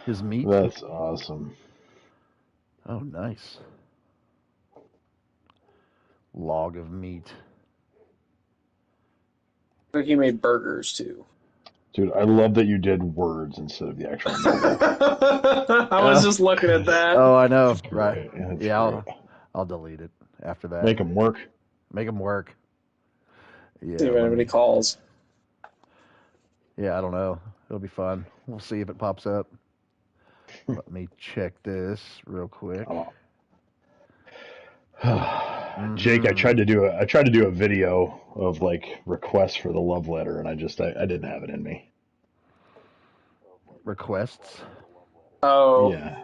His meat. That's awesome. Oh, nice. Log of meat. I think he made burgers too. Dude, I love that you did words instead of the actual name. I was just looking at that. Oh, I know. That's Right. great. That's Yeah, great. I'll delete it after that. Make them work. Make them work. See Yeah, if let anybody me. calls. Yeah, I don't know. It'll be fun. We'll see if it pops up. Let me check this real quick. Oh. Jake, Mm-hmm. I tried to do a video of like requests for the love letter, and I didn't have it in me. Requests. Oh, Yeah,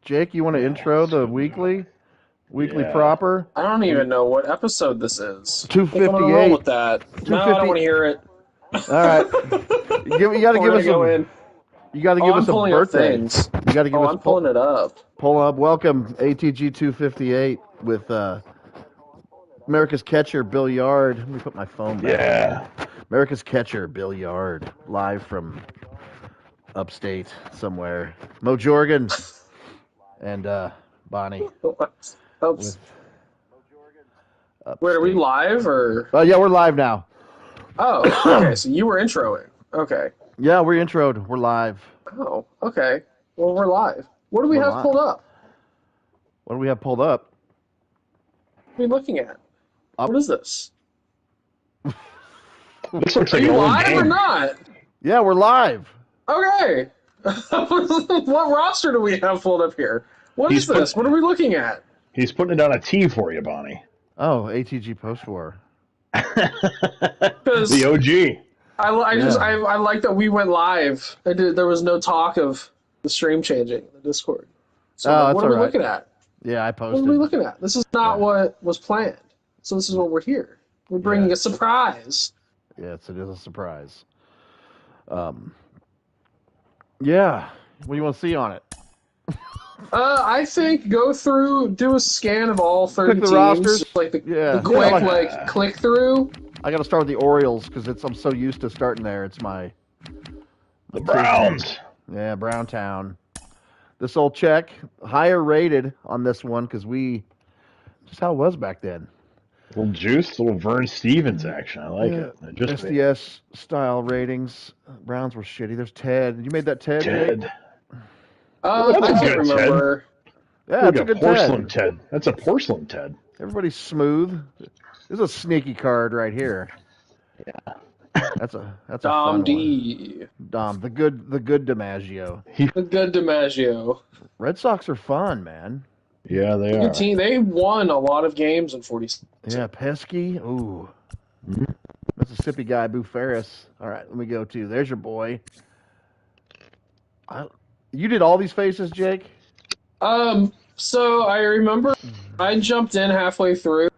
Jake, you want to yeah, intro it's the good. weekly Yeah. proper? I don't even know what episode this is. I think I'm gonna roll 258. with that. No, I don't 250. want to hear it. All right. You got to We're give gonna us go a. in. You got to Oh, give I'm us a pulling up birthday. things. You got to give Oh, us I'm pulling it up. pull up. Welcome ATG 258 with America's catcher Bill Yard. Let me put my phone back. Yeah. America's catcher Bill Yard, live from upstate somewhere. Mo Jorgen and Bonnie with Oops. Wait, are we upstate. live or? Oh yeah, we're live now. Oh, okay. So you were introing. Okay. Yeah, we're introed. We're live. Oh, okay. Well, we're live. What do we We're have live. pulled up? What do we have pulled up? What are we looking at? Up. What is this? This looks Are like an you old live or game. not? Yeah, we're live. Okay. What roster do we have pulled up here? What is He's put this? What are we looking at? he's putting it on a tee for you, Bonnie. Oh, ATG post war. Because The OG. I like that we went live. There was no talk of the stream changing in the Discord. So Oh, I'm like, that's what are all we right. looking at? Yeah, I What posted. are we looking at? This is not Yeah. what was planned. So this is what we're here. We're bringing Yeah. a surprise. Yes, it is a surprise. Yeah. What do you want to see on it? I think go through, do a scan of all 30 Click the teams, rosters. just like the Yeah. quick Yeah, like click through. I got to start with the Orioles because I'm so used to starting there. It's my The team. Browns. Yeah, Browntown. This old check higher rated on this one because just how it was back then. Little juice, little Vern Stevens action. I like it. Just SDS style ratings. Browns were shitty. There's Ted. You made that Ted, Jake? Ted. I That's a can't good remember. Yeah, Look it's a at good porcelain Ted. Ted. That's a porcelain Ted. Everybody's smooth. This is a sneaky card right here. Yeah. That's a Dom fun D. one. Dom, the good DiMaggio. The good DiMaggio. Red Sox are fun, man. Yeah, they Good are. team. They won a lot of games in 46. Yeah, Pesky. Ooh. Mhm. Mississippi guy, Boo Ferris. All right, let me go to. There's your boy. You did all these faces, Jake? So I remember I jumped in halfway through.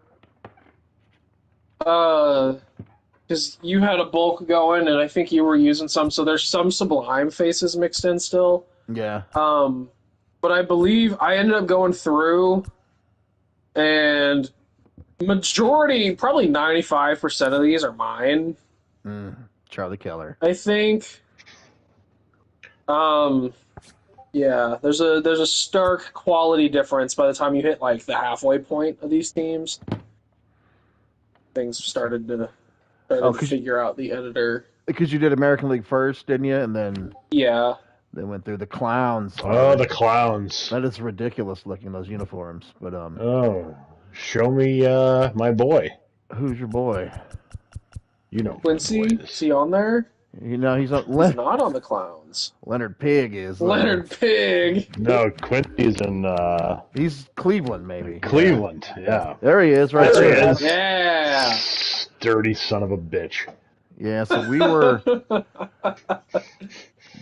Because you had a bulk going, and I think you were using some. So there's some Sublime faces mixed in still. Yeah. But I believe I ended up going through, and majority, probably 95% of these are mine. Charlie Keller. I think. Yeah, there's a stark quality difference by the time you hit like the halfway point of these teams. Things started to figure out the editor. Because you did American League first, didn't you? And then Yeah. they went through the Clowns. Oh, the Clowns. That is ridiculous looking, those uniforms. But Oh, show me my boy. who's your boy? You know, Quincy, who my boy is he on there? You know, he's He's not on the Clowns. Leonard Pig is. Leonard Pig. No, Quincy's in He's Cleveland, maybe. Cleveland. Yeah. There he is, right There he there. is. Yeah. Dirty son of a bitch. Yeah, so we were.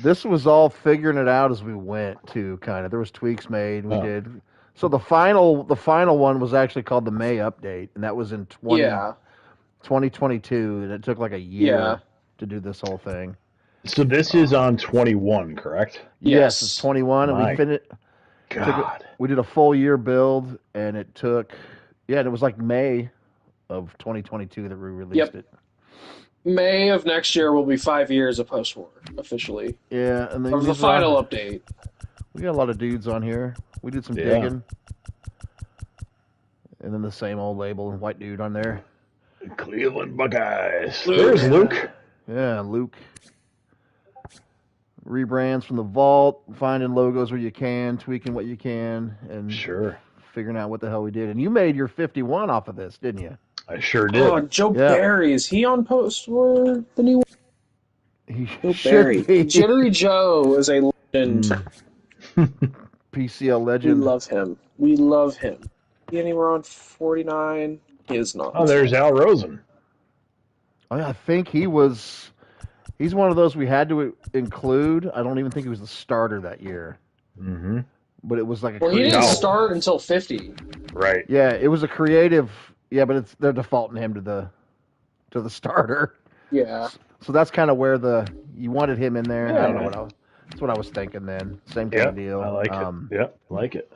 This was all figuring it out as we went, too. Kind of, there was tweaks made. We did. So the final one was actually called the May update, and that was in 2022, and it took like a year to do this whole thing. So this is on 21, correct? Yes, it's 21, and My we finished. God. We did a full year build, and it took. Yeah, and it was like May of 2022 that we released it. May of next year will be 5 years of post-war officially. Yeah, and then Of the final update. We got a lot of dudes on here. We did some digging. And then the same old label and white dude on there. Cleveland Buckeyes. Luke. There's Luke. Yeah, Luke. Rebrands from the vault, finding logos where you can, tweaking what you can, and figuring out what the hell we did. And you made your 51 off of this, didn't you? I sure did. Oh, Joe Barry. Is he on post-war, the new one? He Joe should Barry. be. Jittery Joe is a legend. PCL legend. We love him. He anywhere on 49? He is not. Oh, there's Al Rosen. I think he's one of those we had to include. I don't even think he was the starter that year. Mm-hmm. But it was like he didn't start until 50. Right. Yeah, it was a creative. Yeah, but they're defaulting him to the starter. Yeah. So that's kind of where you wanted him in there. Yeah, I don't know that's what I was thinking then. Same kind of deal. I like it. Yep, like it.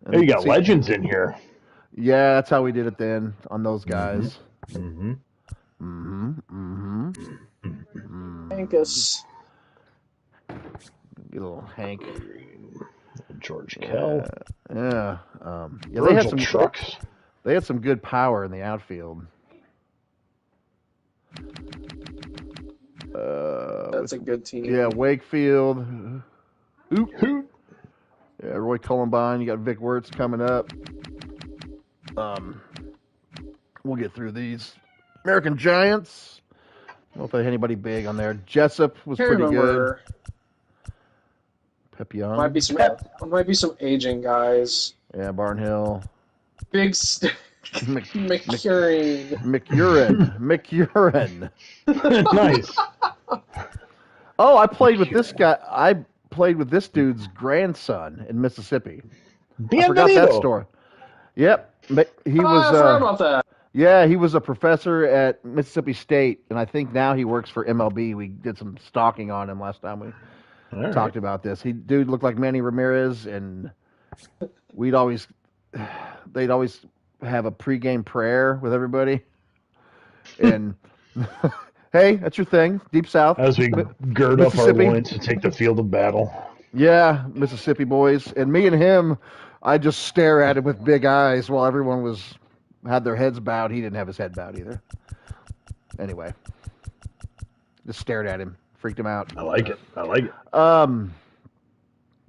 Hey, you got legends in here. Yeah, that's how we did it then on those guys. Mm-hmm. Mm-hmm. Mm-hmm. Hankus. Get a little Hank. George Kell. Yeah. They had some trucks. They had some good power in the outfield. That's a good team. Yeah, Wakefield. Hoot. Yeah, Roy Columbine. You got Vic Wirtz coming up. We'll get through these. American Giants. I don't know if they had anybody big on there. Jessup was pretty good. Pepion. Might be some aging guys. Yeah, Barnhill. Big McUrin. Nice. Oh, I played with this guy. I played with this dude's grandson in Mississippi. I forgot that story. Yep. He was. I forgot about that. Yeah, he was a professor at Mississippi State, and I think now he works for MLB. We did some stalking on him last time we talked about this. Dude looked like Manny Ramirez, and they'd always have a pregame prayer with everybody. And hey, that's your thing, Deep South. As we gird up our loins to take the field of battle. Yeah, Mississippi boys. And me and him, I just stare at him with big eyes while everyone had their heads bowed. He didn't have his head bowed either. Anyway, just stared at him, freaked him out. I like it.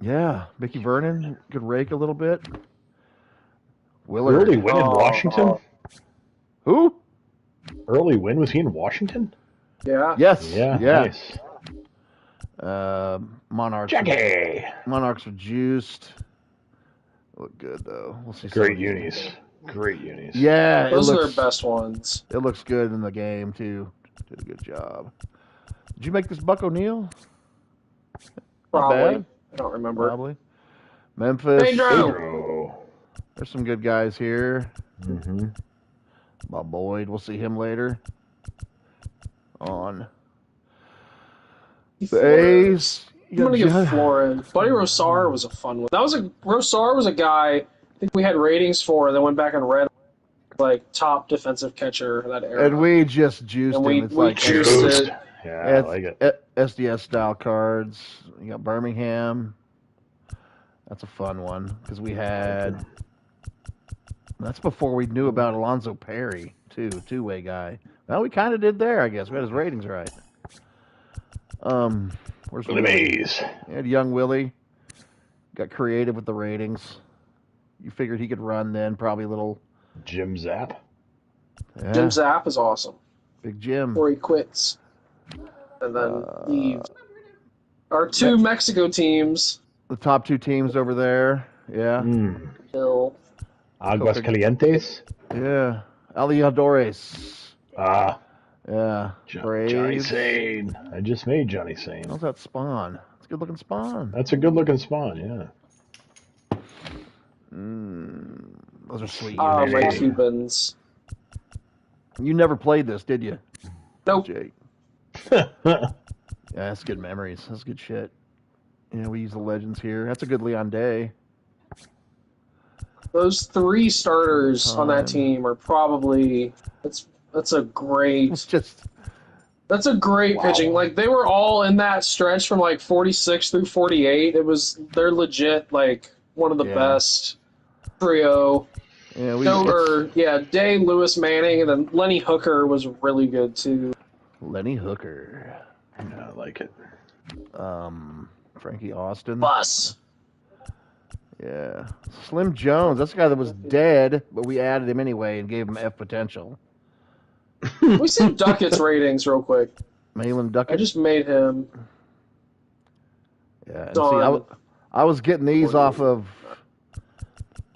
Yeah, Mickey Vernon could rake a little bit. Willard. Early Win in Washington? Who? Early Win, was he in Washington? Yeah. Yes. Yeah. Nice. Monarchs. Jackie. Monarchs are juiced. Look good though. We'll see. Great unis. Yeah, those are their best ones. It looks good in the game too. Did a good job. Did you make this Buck O'Neill? Probably. I don't remember. Probably. Memphis. Pedro. There's some good guys here. Mm-hmm. Bob Boyd. We'll see him later. On the A's. I'm gonna give Florin. Buddy Rosar was a fun one. Rosar was a guy I think we had ratings for, and then went back and read like top defensive catcher that era. And we just juiced him. We juiced it. Yeah, I like it. SDS style cards. You got Birmingham. That's a fun one because we had. That's before we knew about Alonzo Perry too, two-way guy. Well, we kind of did there, I guess. We had his ratings right. Where's Willie Mays? We had young Willie. Got creative with the ratings. You figured he could run then, probably a little. Jim Zapp. Yeah. Jim Zapp is awesome. Big Jim. Before he quits. And then our two Mexico teams. The top two teams over there. Yeah. Hill. Aguas Calientes. Yeah. Aliadores. Yeah. Johnny Sane. I just made Johnny Sane. How's that spawn? It's a good looking spawn. That's a good looking spawn, yeah. Those are sweet. My Cubans. You never played this, did you? Nope. Jake. Yeah, that's good memories. That's good shit. Yeah, we use the legends here. That's a good Leon Day. Those three starters on that team are probably that's a great. It's just That's a great Wow. pitching. Like they were all in that stretch from like 46 through 48. They're legit like one of the best trio. Yeah, Day, Lewis Manning, and then Lenny Hooker was really good too. Lenny Hooker. Yeah, I like it. Frankie Austin. Bus. Yeah. Slim Jones. That's the guy that was dead, but we added him anyway and gave him F potential. We see Duckett's ratings real quick. Malin Duckett. I just made him. Yeah. And see, I was getting these off of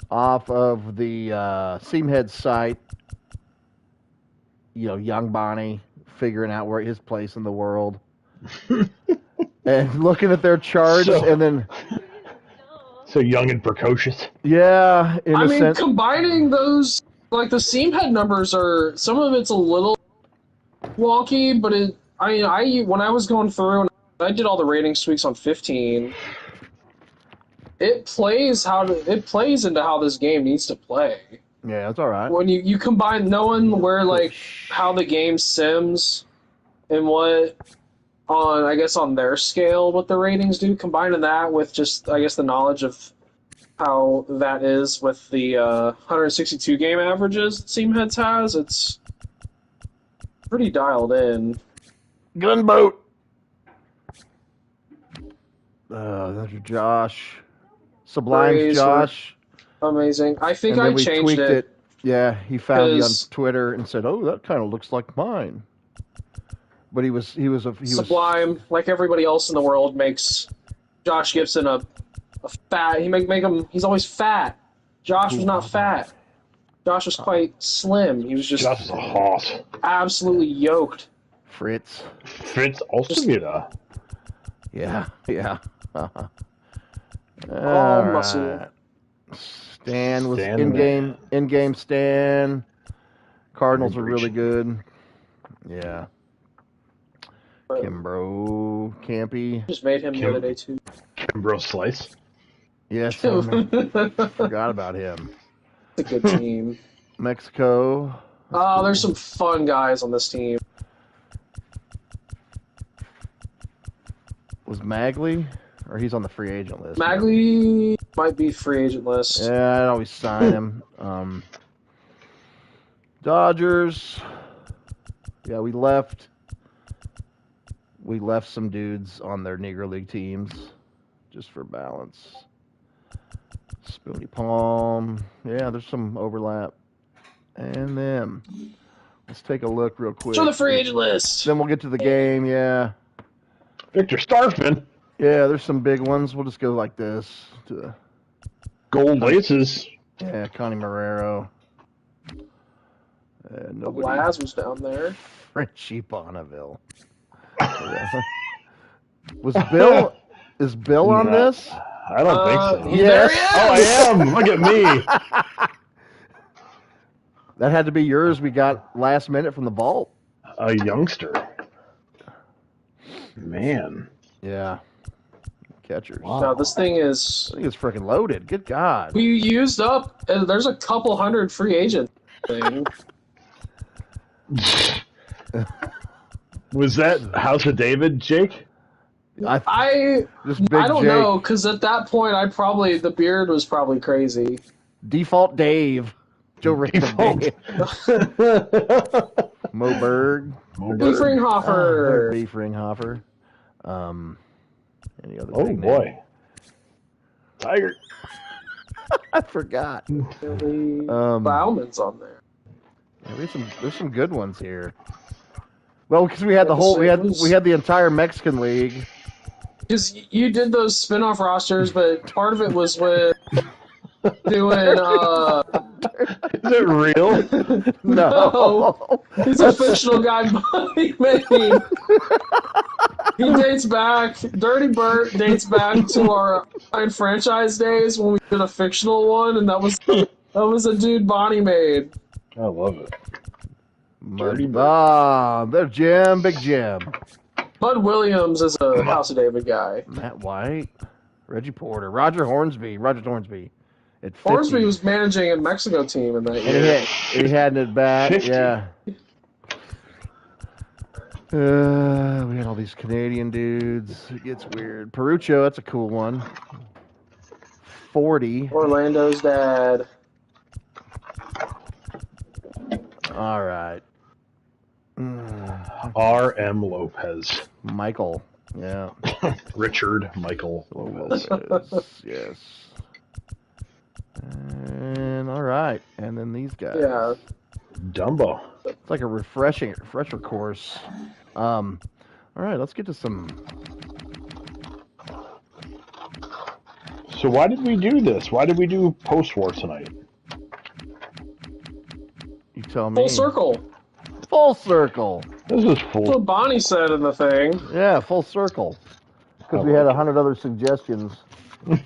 the Seamhead site. You know, young Bonnie figuring out where his place in the world, and looking at their charts, and then. So young and precocious. Yeah, innocent. I mean, combining those, like the Seamhead numbers are, some of it's a little wonky, but when I was going through and I did all the rating tweaks on 15, it plays into how this game needs to play. Yeah, that's all right. When you combine knowing where like how the game sims and what on their scale what the ratings do, combining that with just I guess the knowledge of how that is with the 162 game averages that Seamheads has, it's pretty dialed in. Gunboat. That's Josh. Sublime's Josh. Amazing. I think I changed tweaked it. Yeah, he found me on 'cause Twitter and said, "Oh, that kind of looks like mine." But he was Sublime, like everybody else in the world, makes Josh Gibson a fat. He make him. He's always fat. Josh was not fat. Josh was quite slim. He was just Josh is a horse. absolutely yoked. Fritz also wieder. Yeah. All muscle. Stan was Stan in-game Stan. Cardinals are really good. Yeah. Kimbro Campy. Just made him the other day too. Kimbro Slice. Yes, forgot about him. It's a good team. Mexico. Oh, there's some fun guys on this team. Was Magley? Or he's on the free agent list. Magley might be free agent list. Yeah, I'd always sign him. Dodgers. Yeah, we left some dudes on their Negro League teams just for balance. Spoonie Palm. Yeah, there's some overlap. And then let's take a look real quick. Show the free agent list. Then we'll get to the game, yeah. Victor Starfman. Yeah, there's some big ones. We'll just go like this. Gold Laces. Yeah, Connie Marrero. Nobody. Laz was down there. Frenchie Bonneville. Was Bill? Is Bill on this? I don't think so. Yes. Oh, I am. Look at me. That had to be yours. We got last minute from the vault. A youngster. Man. Yeah. Catchers. Wow. No, this thing is. I think it's freaking loaded. Good God. We used up. There's a couple hundred free agent thing. Was that House of David, Jake? I don't know, because at that point the beard was probably crazy. Default Dave. Joe Default. Dave. Mo Berg. Beef Ringhofer. Beef Ringhofer. Any other Oh big boy. name? Tiger. I forgot. Bauman's on there. Yeah, there's some good ones here. Well, because we had the entire Mexican League. Because you did those spin-off rosters, but part of it was with doing. Is it real? No. He's a fictional guy Buddy made. He dates back. Dirty Bert dates back to our franchise days when we did a fictional one, and that was a dude Bonnie made. I love it. Dirty Bob. There's Jim. Big Jim. Bud Williams is a House of David guy. Matt White. Reggie Porter. Roger Hornsby. At 50. Hornsby was managing a Mexico team in that year. And he had it back. 50. Yeah. We had all these Canadian dudes. It gets weird. Perucho, that's a cool one. 40. Orlando's dad. All right. R.M. Lopez. Michael. Yeah. Richard Michael Lopez. Yes. And all right. And then these guys. Yeah. Dumbo. It's like a refresher course. All right, let's get to some. So why did we do this? Why did we do post-war tonight? You tell me. Full circle. Full circle. This is That's full. what Bonnie said in the thing. Yeah, full circle. Because we had 100 other suggestions. And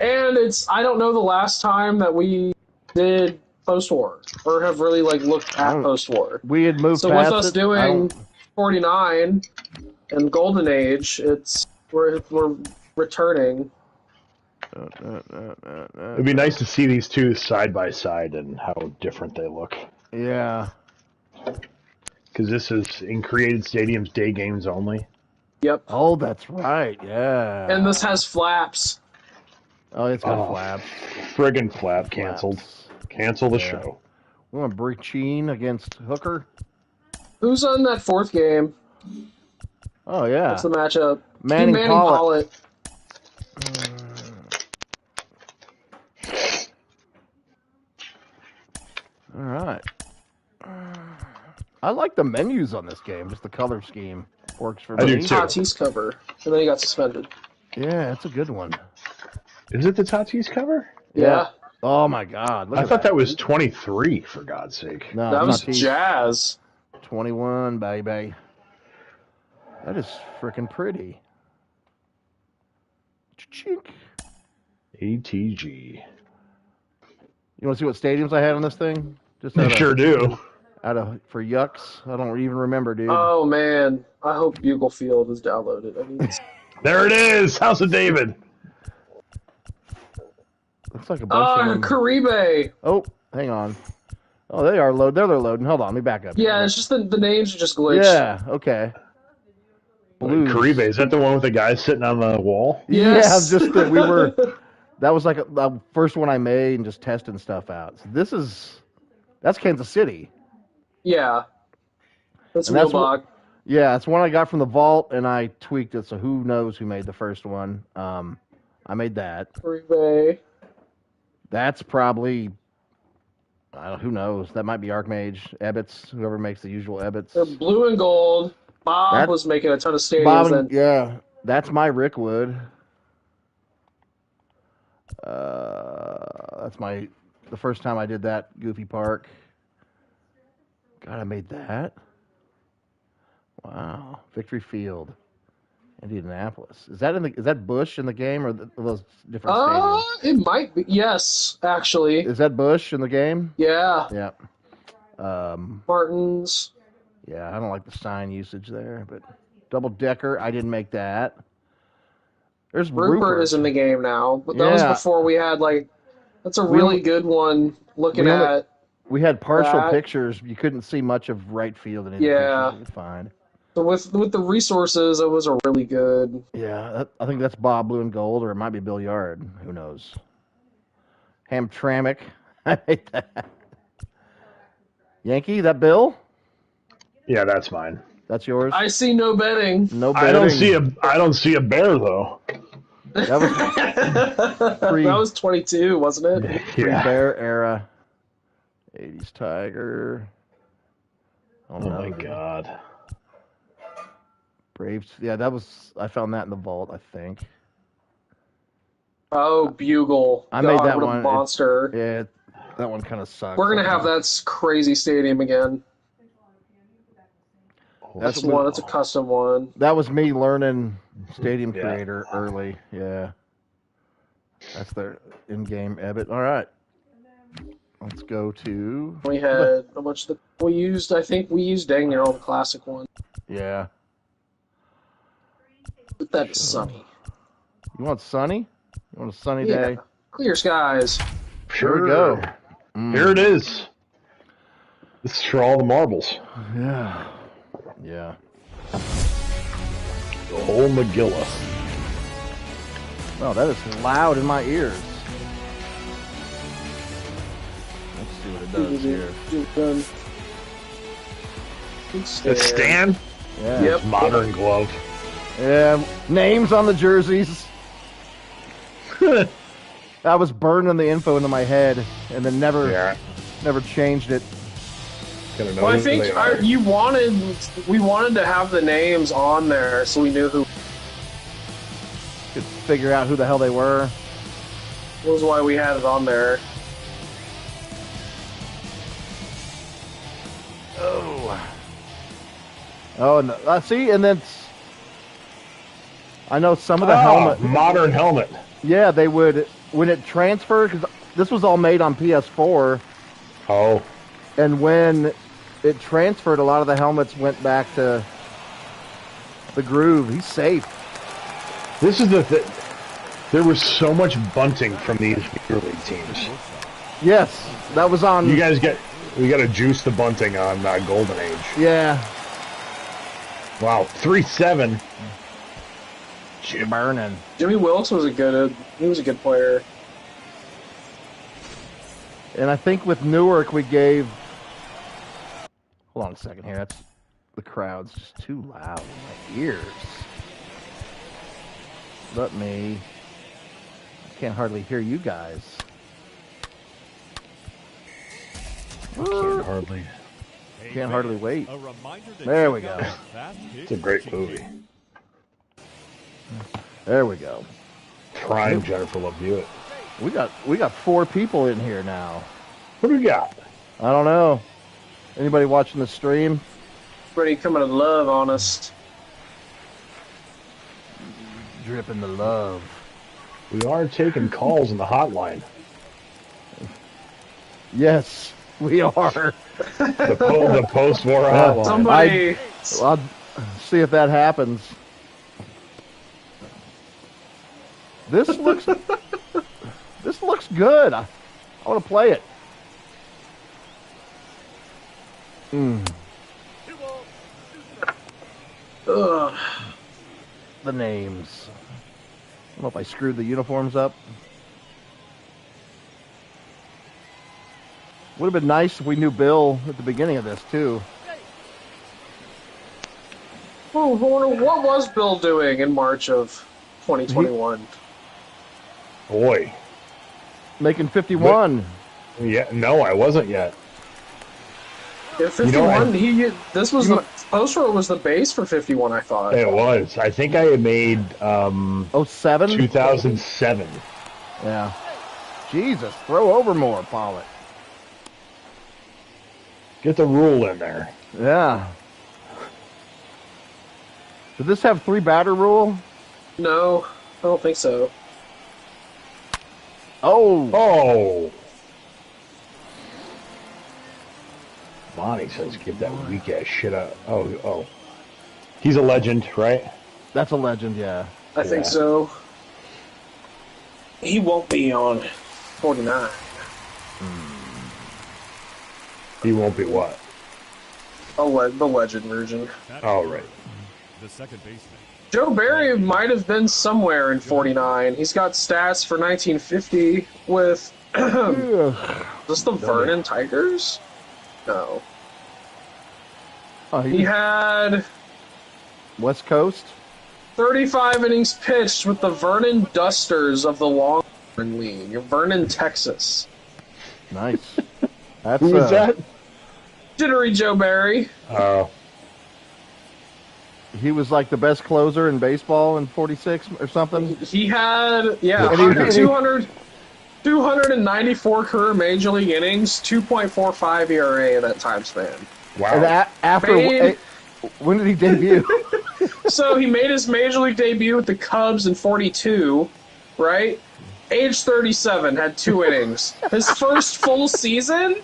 I don't know the last time that we did post-war or have really like looked at post-war. We had moved so past with us it. doing 49 and Golden Age, we're returning. It'd be nice to see these two side by side and how different they look. Yeah. Because this is in created stadiums, day games only. Yep. Oh, that's right. Yeah. And this has flaps. Oh, it's got flaps. Friggin' flap canceled. Cancel the show. We want Brichine against Hooker. Who's on that fourth game? Oh, yeah. What's the matchup? Manning Pollitt. All right. I like the menus on this game. Just the color scheme works for me. I do too. Tatis cover. And then he got suspended. Yeah, it's a good one. Is it the Tatis cover? Yeah. Oh, my God. I thought that was 23, for God's sake. No, that was Tatis. Jazz. 21, baby. That is freaking pretty. Chink. ATG. You want to see what stadiums I had on this thing? Just I sure do. For yucks. I don't even remember, dude. Oh, man. I hope Bugle Field is downloaded. I mean, There it is! House of David. Looks like a bunch of them. Caribe. Oh, hang on. Oh, they are loading. They're loading. Hold on, let me back up. Yeah, it's just the names are just glitched. Yeah, okay. Blues. Caribe, is that the one with the guy sitting on the wall? Yes. Yeah, just that we were. That was like the first one I made and just testing stuff out. So that's Kansas City. Yeah. That's And that's Wheelbach. Yeah, it's one I got from the vault and I tweaked it. So who knows who made the first one? I made that. Caribe. That's probably. Who knows? That might be Archmage, Ebbets, whoever makes the usual Ebbets. They're blue and gold. Bob was making a ton of stadiums. Bob, then. yeah, that's my Rickwood. That's the first time I did that Goofy Park. God, I made that. Wow, Victory Field, Indianapolis. Is that Bush in the game or those different stadiums? It might be. Yes, actually. Is that Bush in the game? Yeah. Yeah. Martins. Yeah, I don't like the sign usage there, but double decker, I didn't make that. There's Rupert is in the game now, but that was before we had that's a really good one. Looking at. We had partial pictures. You couldn't see much of right field in any pictures. It was fine. So with the resources, it was a really good. Yeah, I think that's Bob Blue and Gold, or it might be Bill Yard. Who knows? Hamtramck. I made that. Yankee, that Bill? Yeah, that's mine. That's yours? I see no betting. No betting. I don't see a bear though. That was that was 22, wasn't it? Pre-Bear era. 80s Tiger. Oh my God. Braves. Yeah, I found that in the vault, I think. Oh, Bugle. I made that what one. A monster. Yeah, that one kind of sucks. We're going to have that crazy stadium again. That's a custom one. That was me learning Stadium Creator early. Yeah. That's their in-game Ebbet. All right. Let's go to... We had how much we used. I think we used dang near all the classic one. Yeah. But that is sunny. You want sunny? You want a sunny day? Clear skies. Sure. Here we go. Here it is. This is for all the marbles. Yeah. Yeah. The whole Magilla. Oh, that is loud in my ears. Let's see what it does here. It's Stan? Yeah. Yep. Modern glove. Yeah. Names on the jerseys. I was burning the info into my head and then never changed it. Well, I think we wanted to have the names on there so we knew who. Could figure out who the hell they were. That was why we had it on there. Oh, no. See, and then I know some of the helmet. Modern helmet. Yeah, they would when it transferred because this was all made on PS4. Oh. And when it transferred, a lot of the helmets went back to the groove. He's safe. This is the thing. There was so much bunting from these Major League teams. Yes, that was on. We got to juice the bunting on Golden Age. Yeah. Wow, 3-7. Burning. Jimmy Wilkes was a good player. And I think with Newark we gave. Hold on a second here. That's the crowd's just too loud in my ears. Let me. I can't hardly hear you guys. Can't hardly wait. There we go. It's a great movie. There we go. Prime Jennifer Love Hewitt. We got 4 people in here now. What do we got? I don't know. Anybody watching the stream? Everybody coming to love on us. Dripping the love. We are taking calls in the hotline. Yes, we are. The post-war hotline. Somebody. I'll see if that happens. This looks good. I want to play it. Ugh. The names. I don't know if I screwed the uniforms up. Would have been nice if we knew Bill at the beginning of this, too. Oh, what was Bill doing in March of 2021? Boy. Making 51. Yeah, no, I wasn't yet. Yeah, 51. This was the poster was the base for 51. I thought it was. I think I had made 07? 2007. Yeah. Jesus, throw over more, Pollitt. Get the rule in there. Yeah. Did this have 3 batter rule? No, I don't think so. Oh. Bonnie says, "Give that weak ass shit up." Oh. He's a legend, right? That's a legend, yeah. I think so. He won't be on 49. He won't be what? The legend version. Oh, right. The second baseman. Joe Barry might have been somewhere in 49. He's got stats for 1950 with. Is this the Vernon Tigers? No. Oh, he had West Coast? 35 innings pitched with the Vernon Dusters of the Long League, Vernon, Texas. Nice. That's, who was that? Jittery Joe Barry. He was like the best closer in baseball in 46 or something? He had, 294 career Major League innings, 2.45 ERA in that time span. Wow. And when did he debut? So he made his Major League debut with the Cubs in 42, right? Age 37, had 2 innings. His first full season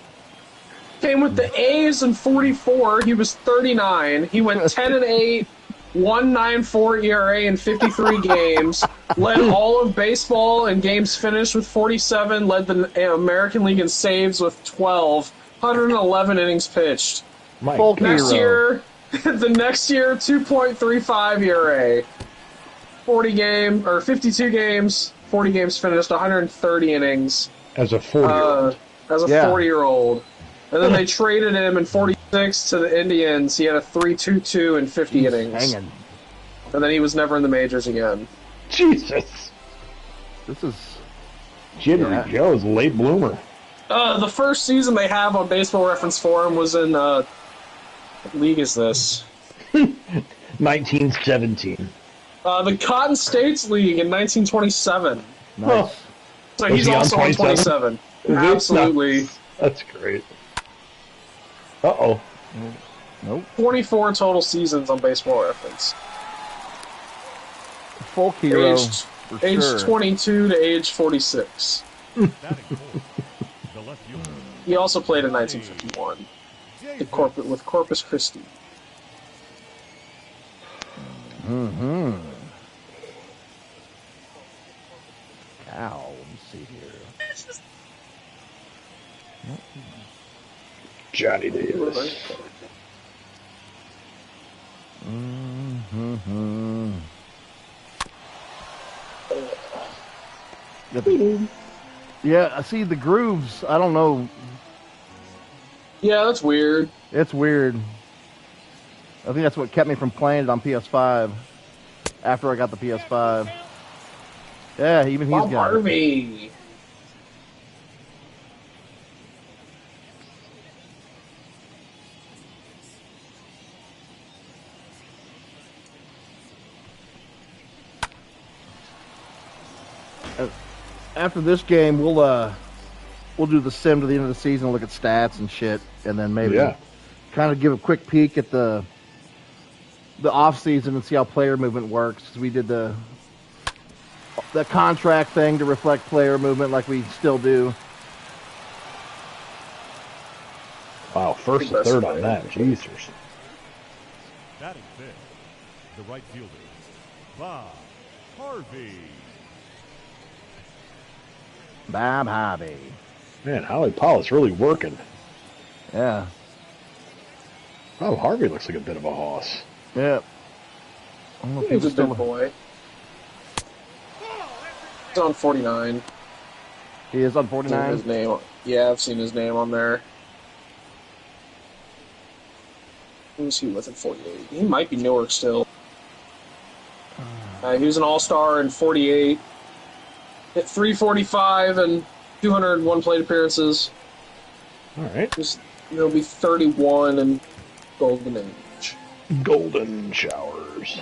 came with the A's in 44. He was 39. He went 10-8, 1.94 ERA in 53 games, led all of baseball in games finished with 47, led the American League in saves with 12, 111 innings pitched. My Next year, The next year, 2.35 ERA. 52 games, 40 games finished, 130 innings. As a 40-year-old. As a 40-year-old. And then they traded him in 46 to the Indians. He had a 3.22 in 50 innings. Hanging. And then he was never in the majors again. Jesus. This is... Jittery Joe's late bloomer. The first season they have on Baseball Reference Forum was in, what league is this? 1917. The Cotton States League in 1927. Nice. So he's also on 27. Absolutely. That's great. Uh-oh. Nope. 24 total seasons on Baseball Reference. Folk hero. Age 22 to age 46. He also played in 1951 with Corpus Christi. Mm-hmm. Ow, let me see here. Johnny Davis. Mm-hmm. Yeah, I see the grooves. I don't know. Yeah, that's weird. It's weird. I think that's what kept me from playing it on PS5 after I got the PS5. Yeah, even he's Bob got Harvey. After this game, we'll do the sim to the end of the season, look at stats and shit, and then maybe kind of give a quick peek at the off season and see how player movement works. 'Cause we did the contract thing to reflect player movement, like we still do. Wow, first and third on that, Jesus. Batting fifth, the right fielder, Bob Harvey. Bob Harvey. Man, Howie Pollock's really working. Yeah. Oh, Harvey looks like a bit of a hoss. Yeah. I don't know if He's a still big boy. He's on 49. He is on His 49. name. Yeah, I've seen his name on there. Who's he with in 48? He might be Newark still. He was an all-star in 48. Hit 345 and 201 plate appearances. All right. He'll be 31 in Golden Age. Golden showers.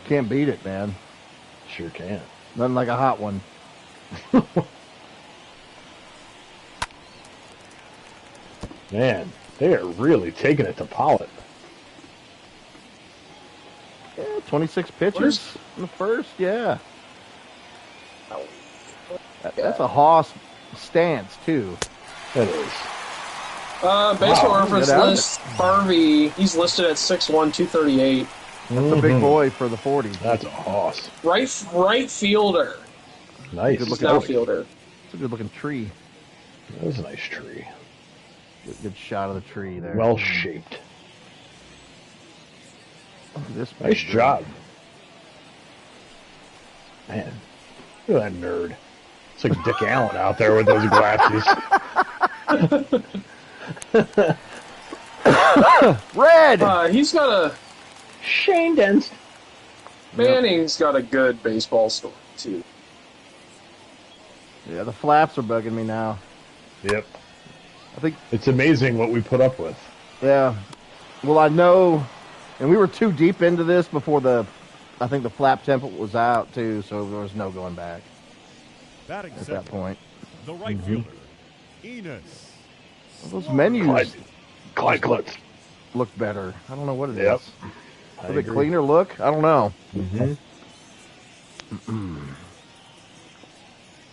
Can't beat it, man. Sure can. Nothing like a hot one. Man, they are really taking it to Pollock. Yeah, 26 pitches in the first, yeah. That's a hoss stance, too. That is. Baseball Reference list Harvey, he's listed at 6'1", 238. That's a big boy for the 40. That's a hoss. Right fielder. Nice. Good He's looking outfielder. It's a good looking tree. That was a nice tree. Good shot of the tree there. Well shaped. Look at this. Nice job. Man, look at that nerd. It's like Dick Allen out there with those glasses. Red! He's got a... Shane Dent. Manning's got a good baseball story, too. Yeah, the flaps are bugging me now. Yep. I think it's amazing what we put up with. Yeah. Well, I know, and we were too deep into this before I think the flap template was out, too, so there was no going back Batting at that point. The right fielder, Enos. Well, those menus Clyde Klutz look better. I don't know what it Yep. is. Is it cleaner look? I don't know. I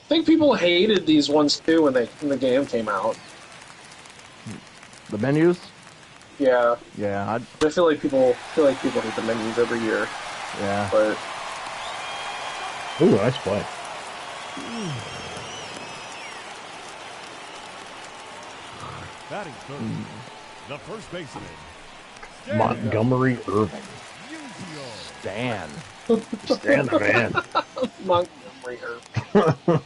think people hated these ones, too, when the game came out. The menus? Yeah. Yeah. I feel like people hate the menus every year. Yeah. But ooh, nice play. Batting third, The first baseman. Montgomery Irving. Yuzio. Dan. Stand the man. Montgomery Irving.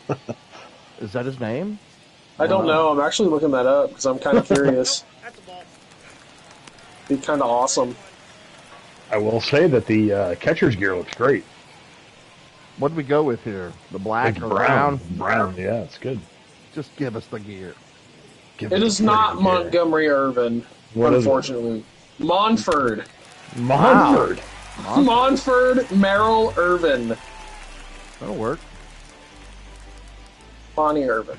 Is that his name? I don't know. I'm actually looking that up because I'm kind of curious. That's a ball. Be kind of awesome. I will say that the catcher's gear looks great. What did we go with here? The black It's or brown? Brown, yeah, it's good. Just give us the gear. Give It us is the not freaking gear. Montgomery Irvin, What is it? unfortunately. Monford. Monford. Monford Merrill Irvin. That'll work. Bonnie Irvin.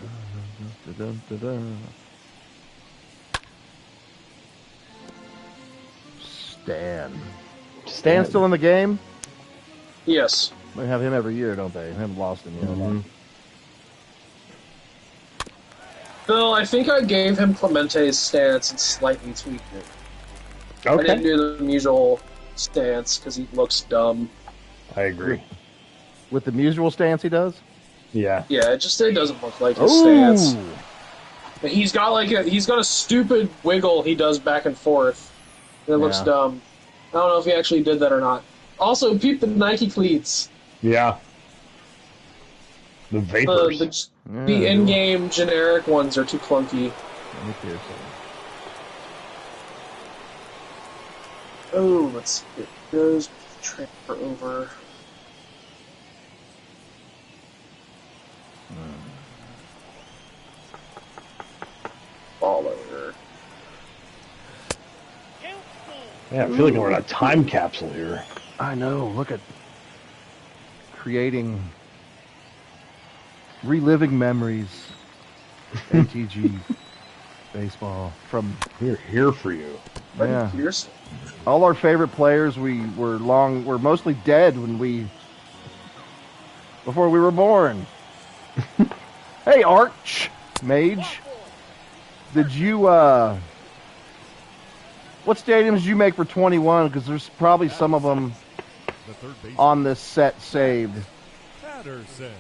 Dun-dun-dun-dun. Stan. Stan's still in the game? Yes. They have him every year, don't they? They haven't lost him yet. Mhm. Bill, I think I gave him Clemente's stance and slightly tweaked it. I didn't Okay. do the usual stance because he looks dumb. I agree. With the usual stance he does? Yeah. Yeah, it doesn't look like his stance. Ooh! But he's got a stupid wiggle he does back and forth. And it looks Yeah. dumb. I don't know if he actually did that or not. Also, peep the Nike cleats. Yeah. The vapors. The in-game generic ones are too clunky. Let me pierce Oh, let's see. It goes transfer over. Baller. Yeah, I feel like we're in a time capsule here. I know. Look at creating, reliving memories. ATG baseball from We're here for you. yeah. Pearson. All our favorite players were mostly dead before we were born. Hey, Arch Mage, did you what stadiums did you make for 21? Because there's probably some of them The third baseman. on this set saved. Patterson.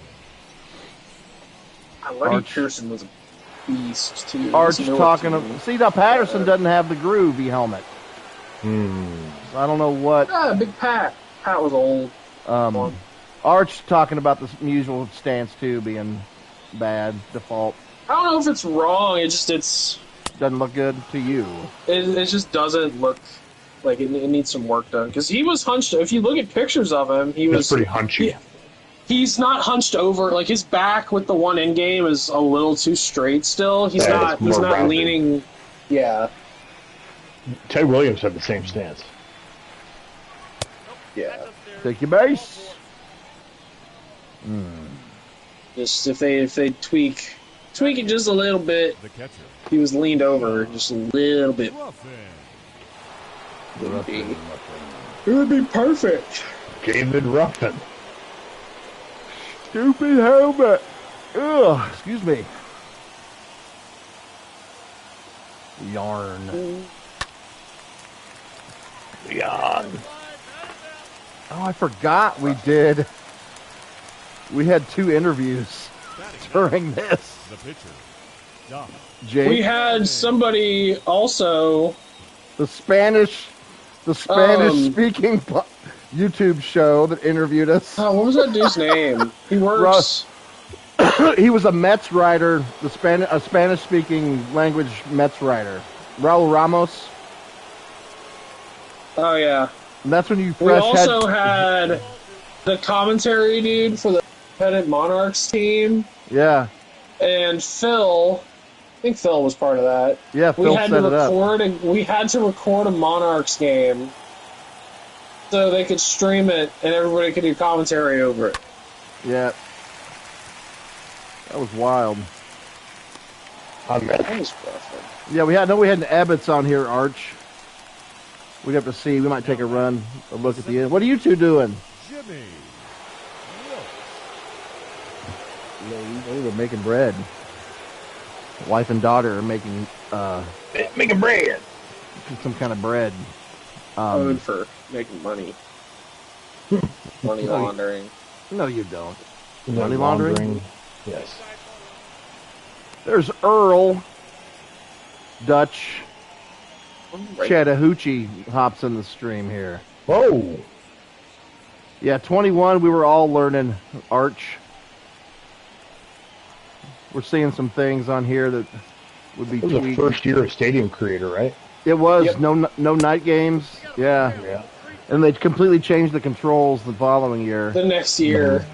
Lenny Arch. Pearson was a beast, too. Arch He was talking military. of. See, now Patterson doesn't have the groovy helmet. I don't know what. Ah, Big Pat. Pat was old. Arch talking about the usual stance too being bad default. I don't know if it's wrong. It's Doesn't look good to you. it just doesn't look like it needs some work done. Because he was hunched. If you look at pictures of him, he was It's pretty hunchy. He's not hunched over. Like his back with the one in game is a little too straight. Still, he's Yeah, not. it's He's more not rounded. leaning. Yeah. Ted Williams had the same stance. Yeah. Take your base. Just if they tweak it just a little bit. The catcher. He was leaned over just a little bit. Ruffin. It would be perfect. David Ruffin. Stupid helmet. Ugh, excuse me. Yarn. Yeah. Oh, I forgot we did. We had 2 interviews during this. The pitcher. Doc. Jake, We had somebody also. the Spanish speaking YouTube show that interviewed us. Oh, what was that dude's name? He works. Russ. He was a Mets writer, a Spanish speaking language Mets writer. Raul Ramos. Oh yeah. And that's when you We fresh also had the commentary dude for the Independent Monarchs team, Yeah. and Phil. I think Phil was part of that. Yeah, We Phil had set to it up. we had to record a Monarchs game so they could stream it and everybody could do commentary over it. Yeah. That was wild. That was perfect. Yeah, we had an Ebbets on here, Arch. We'd have to see. We might take a look at the end. What are you two doing? Jimmy. They were making bread. Wife and daughter are making Making bread. some kind of bread. Owed for making money. Money laundering. No, you don't. No, Money laundering? Yes. There's Earl, Dutch, Chattahoochee hops in the stream here. Whoa. Yeah, 21, we were all learning Arch. We're seeing some things on here that would be It was the tweaked. first year of Stadium Creator, right? It was Yep. no night games. Yeah. Yeah. And they completely changed the controls the following year. The next year.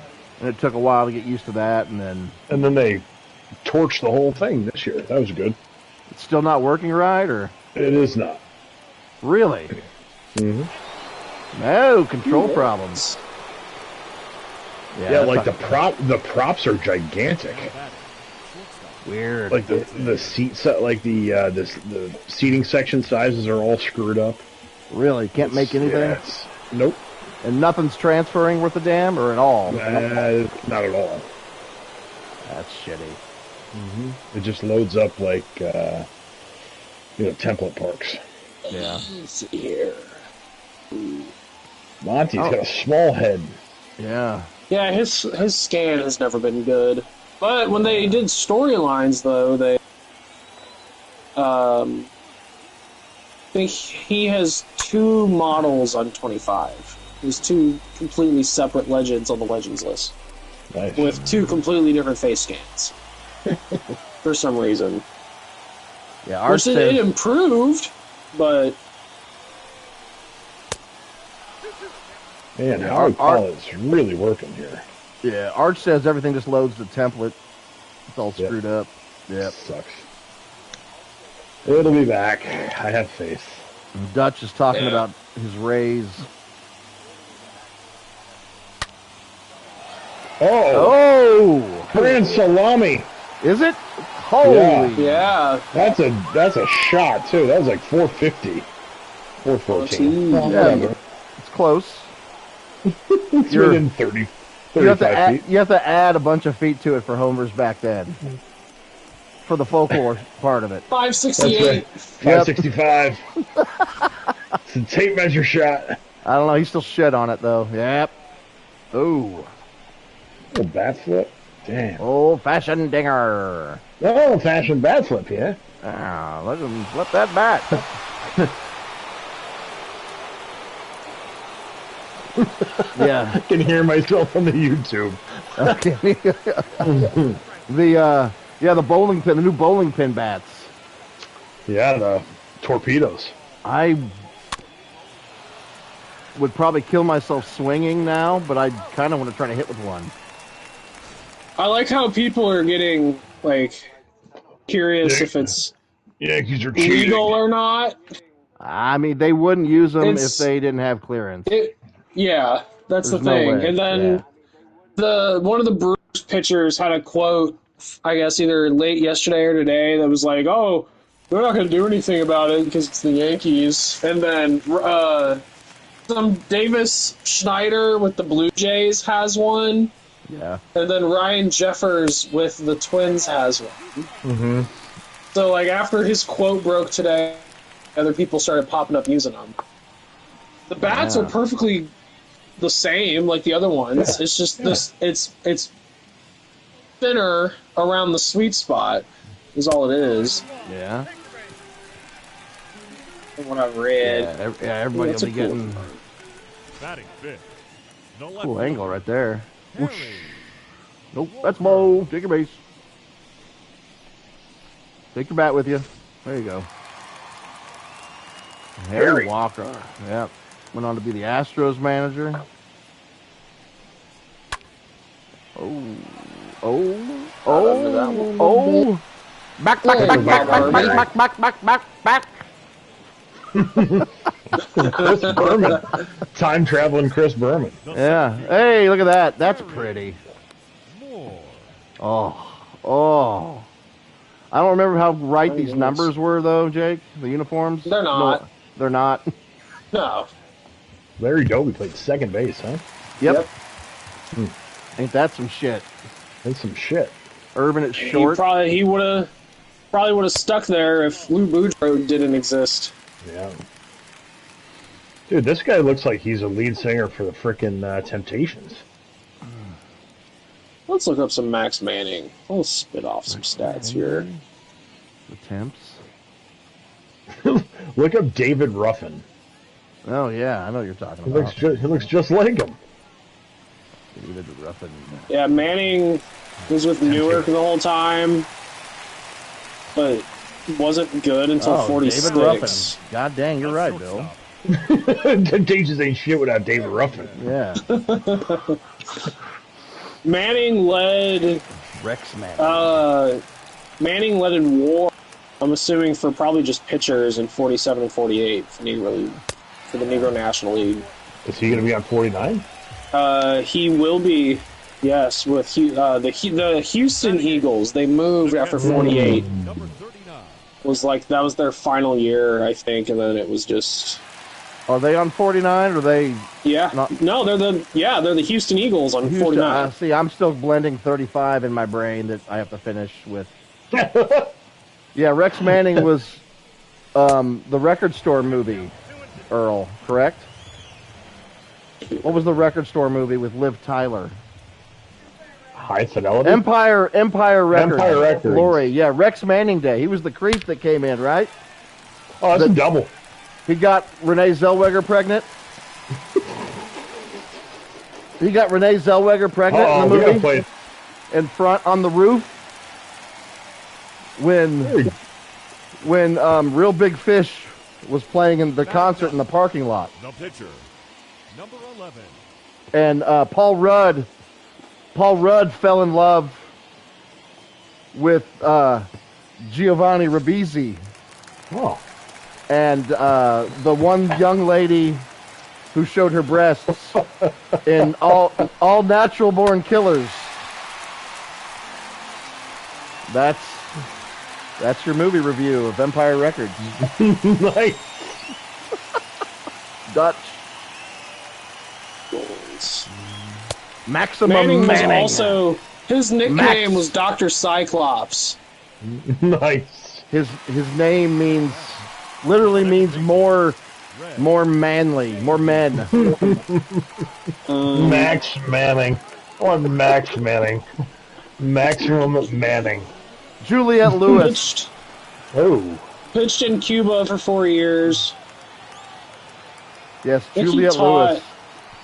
And it took a while to get used to that, and then And then they torched the whole thing this year. That was good. it's still not working right, or It is not. really? Mm-hmm. No control problems. Yeah, like that's the props are gigantic. weird. Like the seat set, like the seating section sizes are all screwed up. Really can't make anything, Yeah, nope. and nothing's transferring worth a damn, or at all. Not at all. That's shitty. It just loads up like template parks. Yeah. Let's see here. Monty's got a small head. Yeah. Yeah, his scan has never been good. But when they did storylines, though, they I think he has 2 models on 25. There's 2 completely separate legends on the legends list Nice. with 2 completely different face scans for some reason. Yeah. Arch Which it says, improved, but Man, how is really working here. yeah. Arch says everything just loads the template. It's all Yep. screwed up. Yep. Sucks. It'll be back. I have faith. And Dutch is talking Yeah. about his raise. Oh, Oh, Korean salami. is it? Holy. yeah. That's a shot too. That was like 450, 414. Yeah. Yeah, it's close. It's You're- within 30, You have, 35 feet. you have to add a bunch of feet to it for homers back then. For the folklore part of it. 568. That's right. 565. It's a tape measure shot. I don't know. He still shit on it though. Yep. Ooh. Little bat flip. Damn. Old fashioned dinger. Oh, fashion bat flip, yeah. Ah, let him flip that bat. Yeah. I can hear myself on the YouTube. The bowling pin, the new bowling pin bats. Yeah, the torpedoes. I would probably kill myself swinging now, but I kind of want to try to hit with one. I like how people are getting, like, curious if it's Yankees are cheating. legal or not. I mean, they wouldn't use them if It's- they didn't have clearance. Yeah, that's There's the no thing. way, And then one of the Brewers pitchers had a quote, I guess either late yesterday or today, that was like, "Oh, they're not going to do anything about it because it's the Yankees." And then some Davis Schneider with the Blue Jays has one, Yeah. and then Ryan Jeffers with the Twins has one. Mm-hmm. So, like, after his quote broke today, other people started popping up using them. The bats Yeah. are perfectly the same like the other ones. Yeah. It's just this. It's thinner around the sweet spot. Is all it is. Yeah. From what I've read. Everybody That's will be a cool getting Batting fifth. No left. cool angle right there. Harry. Nope, that's Mo. Take your base. Take your bat with you. There you go. Harry Walker. Yep. Went on to be the Astros manager. Oh. under that one. Oh. Back. Chris Berman. Time traveling Chris Berman. Yeah. Hey, look at that. That's pretty. More. Oh. I don't remember how right these goodness. numbers were, though, Jake. The uniforms. They're not. No, they're not. No. Larry Doby played second base, huh? Yep. Ain't that some shit? That's some shit. Urban at short. He would have stuck there if Lou Boudreaux didn't exist. Yeah. Dude, this guy looks like he's a lead singer for the frickin' Temptations. Let's look up some Max Manning. I'll spit off some stats here. The temps. Look up David Ruffin. Oh yeah, I know what you're talking He about. looks just like him. David Ruffin. Yeah, Manning was with Newark the whole time, but wasn't good until 46. David Ruffin. God dang, you're right, Bill. Temptations ain't shit without David Ruffin. Yeah. Manning led. Rex Manning. Manning led in WAR. I'm assuming for probably just pitchers in 47 and 48 for the Negro National League. Is he going to be on 49? He will be. Yes, with the Houston Eagles. They moved after 48. Number 39. That was their final year, I think, and then it was just. Are they on 49 or are they? Yeah. No, they're the Houston Eagles on Houston, 49. See, I'm still blending 35 in my brain that I have to finish with. Yeah, Rex Manning was the Record Store movie, Earl, correct? What was the Record Store movie with Liv Tyler? High Fidelity? Empire Records. Empire Records. Glory, yeah, Rex Manning Day. He was the creep that came in, right? Oh, that's a double. He got Renee Zellweger pregnant. He got Renee Zellweger pregnant in the movie. In front on the roof. When Real Big Fish was playing in the concert in the parking lot. The pitcher, number 11. And Paul Rudd fell in love with Giovanni Ribisi. Oh. And the one young lady who showed her breasts in all natural born killers. That's your movie review of Empire Records. Nice. Dutch. Maximum Manning. Was also his nickname was Dr. Cyclops. Nice. His name literally means more manly, more men. Max Manning. Or Max Manning. Maximum Manning. Juliette Lewis. Pitched in Cuba for 4 years. Yes, Juliette Lewis.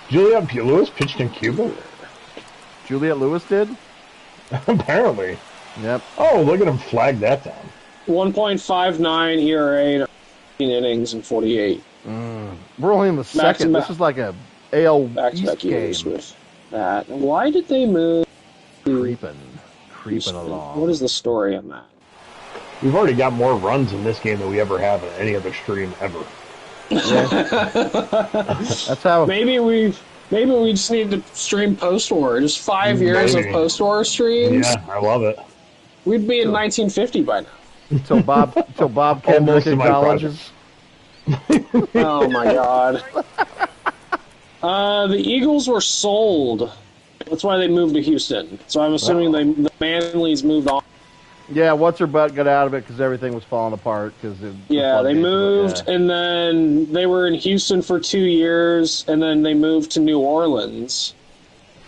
Juliette Lewis pitched in Cuba? Juliette Lewis did? Apparently. Yep. Oh, look at him flag that down. 1.59 ERA in 18 innings and 48. We're only in the second. This is like a AL East game. With that. Why did they move? Creeping along. What is the story on that? We've already got more runs in this game than we ever have in any other stream ever. Yeah. That's how. Maybe we just need to stream post-war. Just 5 years of post-war streams. Yeah, I love it. We'd be in 1950 by now. Till Bob Kendrick acknowledges. Oh my God. The Eagles were sold. That's why they moved to Houston. So I'm assuming the Manleys moved on. Yeah, what's her butt got out of it because everything was falling apart. They moved, and then they were in Houston for 2 years, and then they moved to New Orleans.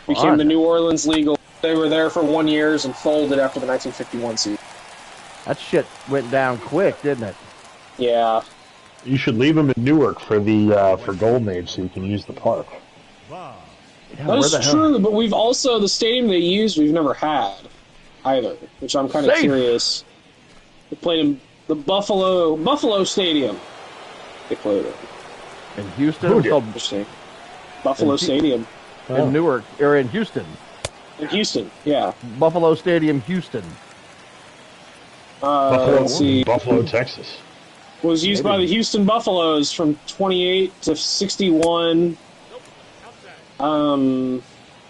Became the New Orleans Legal. They were there for 1 year and folded after the 1951 season. That shit went down quick, didn't it? Yeah. You should leave them in Newark for the Golden Age so you can use the park. Bob. Yeah, That's true, but we've also, the stadium they used, we've never had either, which I'm kind of curious. They played in the Buffalo Stadium. They played it. In Houston? It's called Buffalo Stadium. In Newark, or in Houston. In Houston, yeah. Buffalo Stadium, Houston. Let's see. Buffalo, Texas. Was used by the Houston Buffaloes from 28 to 61.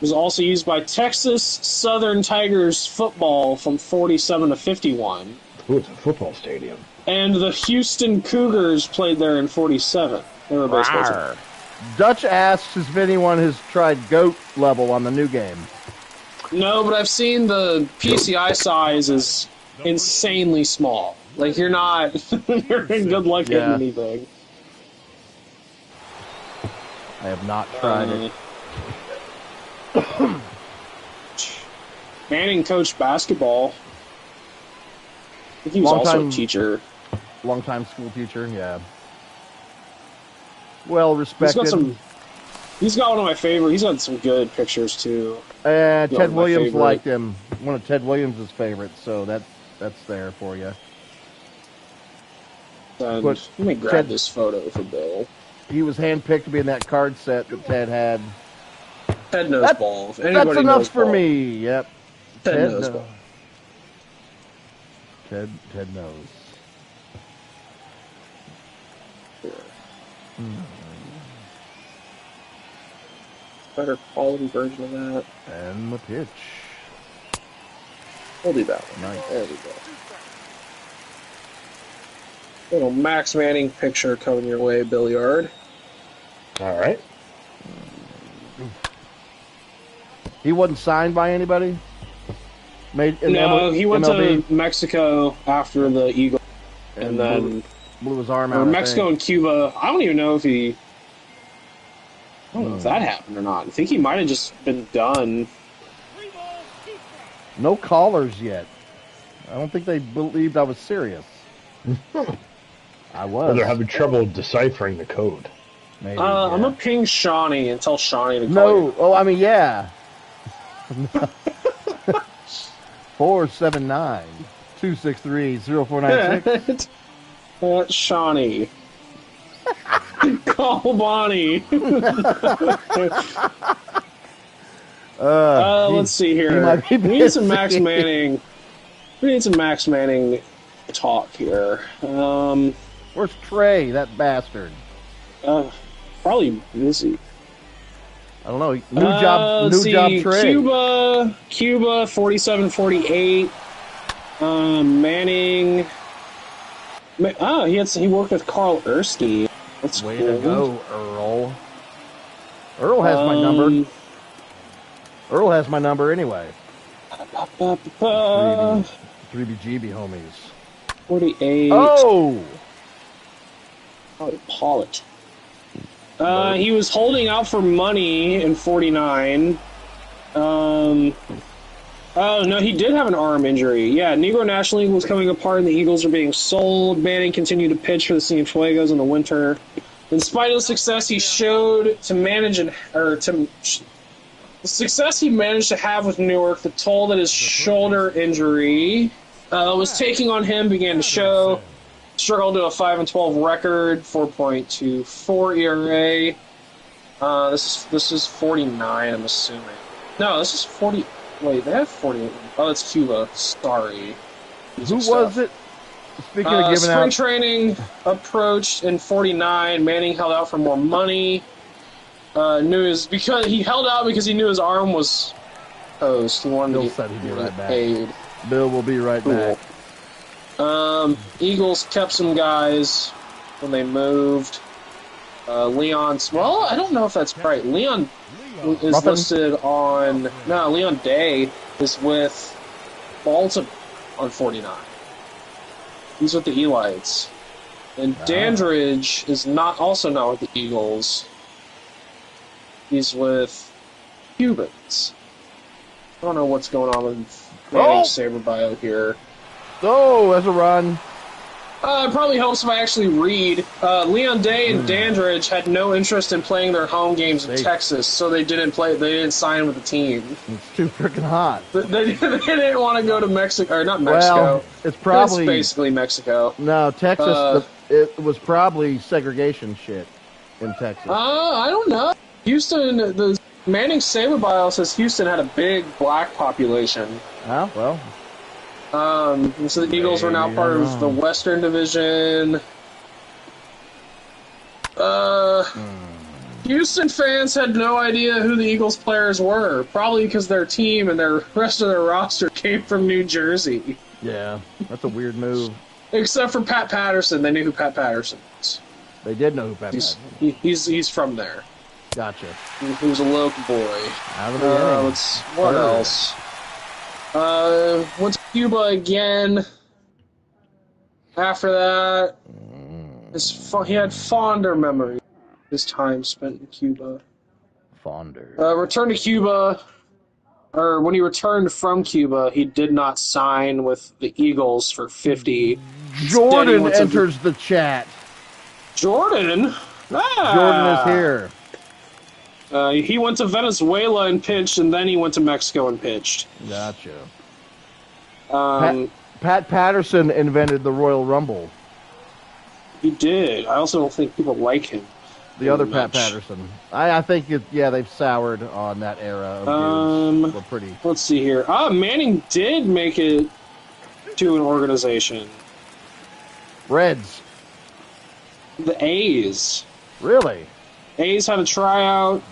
Was also used by Texas Southern Tigers football from 47 to 51. Ooh, it's a football stadium. And the Houston Cougars played there in 47. They were a baseball team. Dutch asks if anyone has tried GOAT level on the new game. No, but I've seen the PCI size is insanely small. Like, you're not you're in good luck hitting anything. I have not tried it. Manning coached basketball. I think he was also a teacher. Long-time school teacher, yeah. Well He's respected. got some. He's got one of my favorite. He's got some good pictures too. Ted my Williams favorite. liked him. One of Ted Williams' favorites, so that's there for you. And But let me grab Ted- this photo for Bill. He was handpicked to be in that card set that Ted had. Ted knows ball. If anybody That's enough knows for ball, me. Yep. Ted knows ball. Ted knows. Better quality version of that. And the pitch. We'll do that one. Nice. There we go. Little Max Manning picture coming your way, Billiard. All right. He wasn't signed by anybody? No, he went MLB? to Mexico after the Eagles, and then blew his arm out. or Mexico and Cuba. I don't even know if he. I don't know if that happened or not. I think he might have just been done. No callers yet. I don't think they believed I was serious. I was. Or they're having trouble deciphering the code. Maybe, I'm yeah. gonna ping Shawnee and tell Shawnee to call No. you. Oh, I mean, yeah. 479-263-0496. Shawnee. Call Bonnie. Let's see here. might be We need some Max busy. Manning. We need some Max Manning talk here. Where's Trey, that bastard? Probably busy. I don't know. New job Trey. Cuba, 47-48. Manning. He worked with Carl Erskine. That's Way cool. to go, Earl. Earl has my number. Earl has my number anyway. 3BGB homies. 48. Oh! Pollitt. He was holding out for money in 49. Oh, no, he did have an arm injury. Yeah, Negro National League was coming apart and the Eagles are being sold. Manning continued to pitch for the Cienfuegos in the winter. In spite of the success he showed to manage the success he managed to have with Newark, the toll that his shoulder injury was taking on him began to show. Struggled to a 5-12 record, 4.24 ERA. This is 49, I'm assuming. No, this is 40. Wait, they have 48. Oh, it's Cuba. Sorry. Who was it? Speaking of giving spring out... training approached in 49. Manning held out for more money. Because he held out because he knew his arm was toast. He wanted Bill to said he'd be right back. paid. Bill will be right back. Eagles kept some guys when they moved. Leon's. Well, I don't know if that's right. Leon is Ruffin? listed on. No, Leon Day is with Baltimore on 49. He's with the Elites. And Dandridge is also not with the Eagles. He's with Cubans. I don't know what's going on with Manning Saber Bio here. Oh, that's a run. It probably helps if I actually read. Leon Day and Dandridge had no interest in playing their home games in Texas, so they didn't play. They didn't sign with the team. It's too freaking hot. They didn't want to go to Mexico, or not Mexico. Well, it's probably... It's basically Mexico. No, Texas, it was probably segregation shit in Texas. I don't know. Houston, the Manning Saber Bio says Houston had a big black population. Oh, well... And so the Eagles were now part of the Western Division. Houston fans had no idea who the Eagles players were, probably because their team and the rest of their roster came from New Jersey. Yeah, that's a weird move. Except for Pat Patterson, they knew who Pat Patterson was. They did know who Pat Patterson was. He's from there. Gotcha. He was a local boy. Out of the inning. What else? Went to Cuba again. After that, he had fonder memories of his time spent in Cuba. Fonder. Returned to Cuba, or when he returned from Cuba, he did not sign with the Eagles for 50. Jordan enters the chat. Jordan? Jordan is here. He went to Venezuela and pitched, and then he went to Mexico and pitched. Gotcha. Um, Pat Patterson invented the Royal Rumble. He did. I also don't think people like him. The other Pat much. Patterson. I think they've soured on that era of dudes. We're pretty. Let's see here. Manning did make it to an organization. Reds. The A's. Really? A's had a tryout.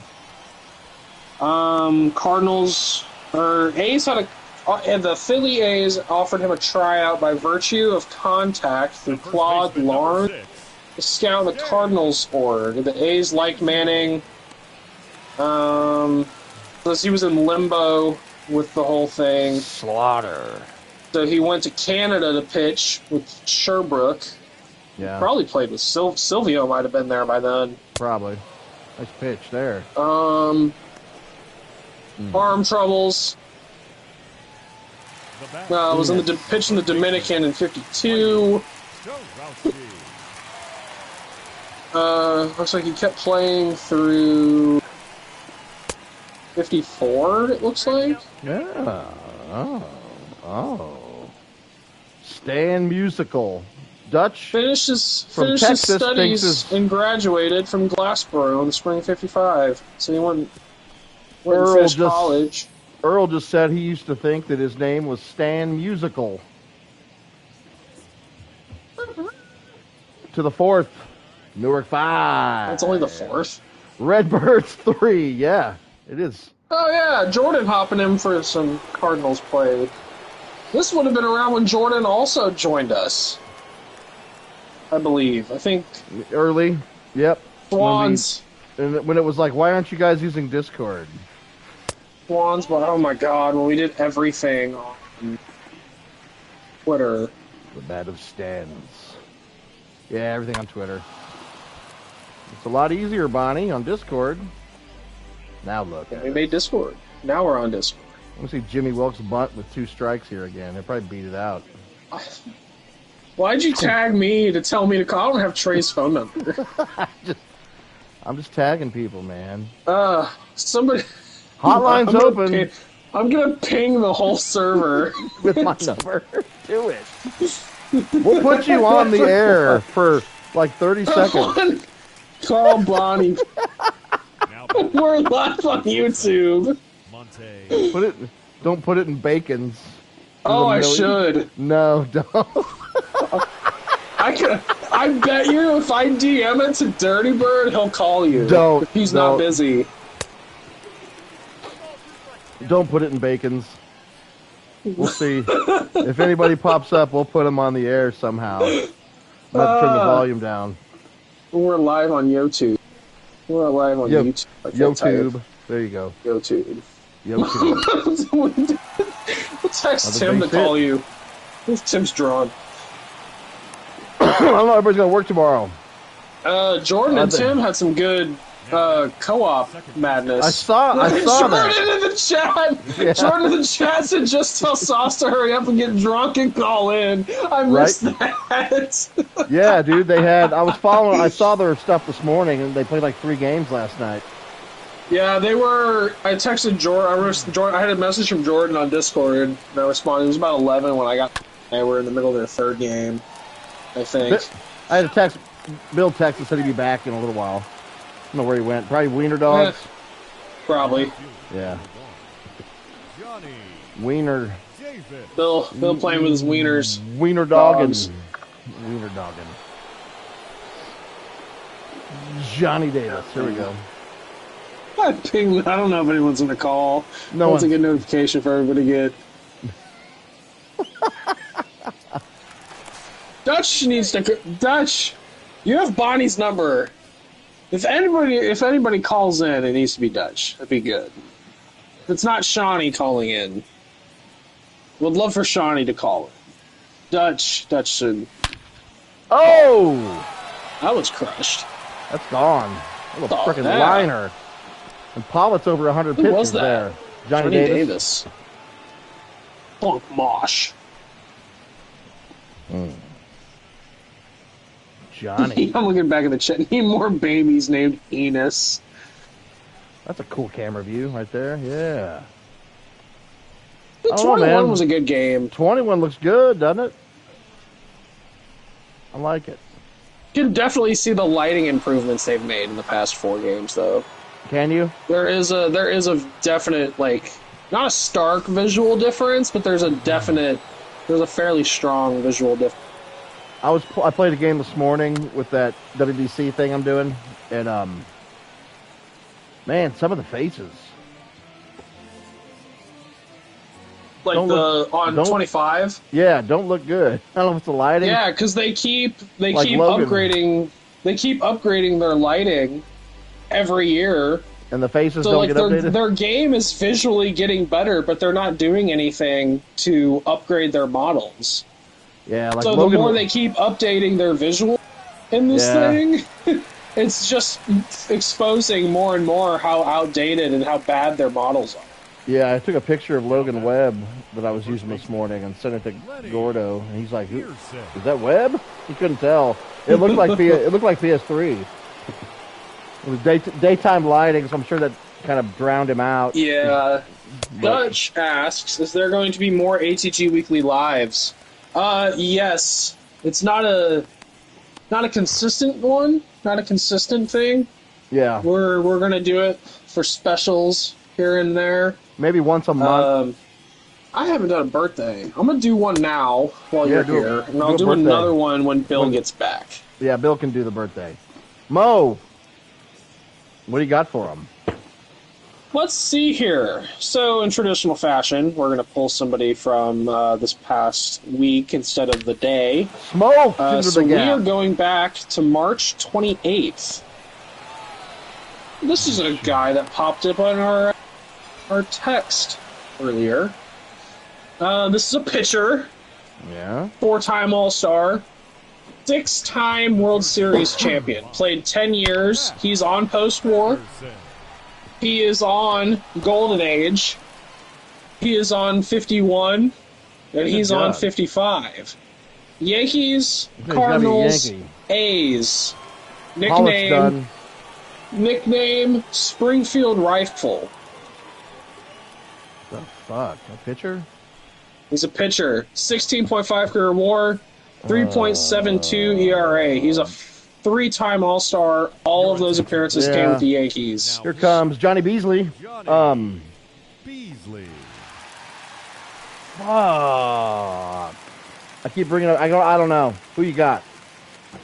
Cardinals or A's had and the Philly A's offered him a tryout by virtue of contact through Claude Lawrence, the scout in the Cardinals org. The A's liked Manning. Because he was in limbo with the whole thing. Slaughter. So he went to Canada to pitch with Sherbrooke. Yeah. Probably played with Silvio. Might have been there by then. Probably. Nice pitch there. Arm troubles. Was in the pitch in the Dominican in '52. Looks like he kept playing through '54. It looks like. Yeah. Oh. Stan Musical. Dutch. Finished his Texas studies and graduated from Glassboro in the spring of '55. So he went and finished college. Earl just said he used to think that his name was Stan Musical. To the fourth. Newark 5. That's only the fourth. Redbirds 3. Yeah, it is. Oh, yeah. Jordan hopping in for some Cardinals play. This would have been around when Jordan also joined us. I believe. I think. Early. Yep. Swans. When it was like, why aren't you guys using Discord? Swans, but oh my god, when we did everything on Twitter. The Bat of Stans. Yeah, everything on Twitter. It's a lot easier, Bonnie, on Discord. Now look. Yeah, we made Discord. Now we're on Discord. Let me see Jimmy Wilkes bunt with 2 strikes here again. He'll probably beat it out. Why'd you tag me to tell me to call? I don't have Trey's phone number. I'm just tagging people, man. Somebody. Hotline's open. I'm gonna ping the whole server with my number. Do it. We'll put you on the air for like 30 seconds. Call Bonnie. We're live on YouTube. Don't put it in Bacon's. Oh, I should. No, don't. I bet you if I DM it to Dirty Bird, he'll call you. Don't. If he's not busy. Don't put it in Bacon's. We'll see. If anybody pops up, we'll put them on the air somehow. I'll have to turn the volume down. We're live on YouTube. We're live on YouTube. YouTube. There you go. YouTube. YouTube. We'll text Tim to call you. If Tim's drawn. I don't know. Everybody's going to work tomorrow. Jordan and Tim had some good co-op madness. I saw Jordan that. in the chat. Yeah. Jordan in the chat said, "Just tell Sauce to hurry up and get drunk and call in." I missed that. Yeah, dude. They had. I saw their stuff this morning, and they played like 3 games last night. Yeah, they were. I texted Jordan. I had a message from Jordan on Discord, and I responded. It was about 11 when I got. They were in the middle of their 3rd game, I think. I had a text. Bill texted, said he'd be back in a little while. I don't know where he went. Probably Wiener Dogs. Probably. Yeah. Wiener. Bill playing with his wieners. Wiener Doggins. Wiener Doggin. Johnny Davis. Here we go. I don't know if anyone's going to call. No one's a good notification for everybody to get. Dutch needs to. Dutch, you have Bonnie's number. If anybody calls in, it needs to be Dutch. That'd be good. If it's not Shawnee calling in, would love for Shawnee to call in. Dutch should. Oh! That was crushed. That's gone. What a freaking liner. And Pollitt's over 100 pitches was that? there. Johnny Davis. Funk Mosh. Johnny. I'm looking back at the chat. Need more babies named Enos. That's a cool camera view right there. Yeah. The I don't know, 21 man. was a good game. 21 looks good, doesn't it? I like it. You can definitely see the lighting improvements they've made in the past 4 games, though. Can you? There is a definite, like, not a stark visual difference, but there's a fairly strong visual difference. I played a game this morning with that WBC thing I'm doing, and man, some of the faces. Like on 25. Yeah, don't look good. I don't know if it's the lighting. Yeah, because they keep Like Logan. upgrading. They keep upgrading their lighting every year. And the faces So don't like get updated. their game is visually getting better, but they're not doing anything to upgrade their models. Yeah, like So Logan. the more they keep updating their visual in this thing, it's just exposing more and more how outdated and how bad their models are. Yeah, I took a picture of Logan Webb that I was using this morning and sent it to Gordo, and he's like, "Is that Webb?" He couldn't tell. It looked like PS3. It was daytime lighting, so I'm sure that kind of drowned him out. Yeah. Dutch asks, is there going to be more ATG weekly lives? Yes. It's not a consistent one, not a consistent thing. Yeah, We're gonna do it for specials here and there. maybe once a month. I haven't done a birthday. I'm gonna do one now while Yeah, you're do a- here, and do I'll a do birthday. another one when Bill gets back. Yeah, Bill can do the birthday. Mo, what do you got for him? Let's see here. So, in traditional fashion, we're going to pull somebody from this past week instead of the day. Smoke into So the we are gap. going back to March 28th. This is a guy that popped up on our text earlier. This is a pitcher, Yeah. 4-time All-Star, 6-time World Series champion. Played 10 years. He's on post-war. He is on Golden Age. He is on 51. And he's Good on job. 55. Yankees, He's gotta be a Cardinals, Yankee. A's. Pollock's done. Nickname Springfield Rifle. The fuck? A pitcher? He's a pitcher. 16.5 career WAR, 3.72 ERA. He's a 3-time All-Star. All of those appearances came Yeah. with the Yankees. Here comes Johnny Beasley. Beasley. Fuck. I keep bringing up. I don't know. Who you got?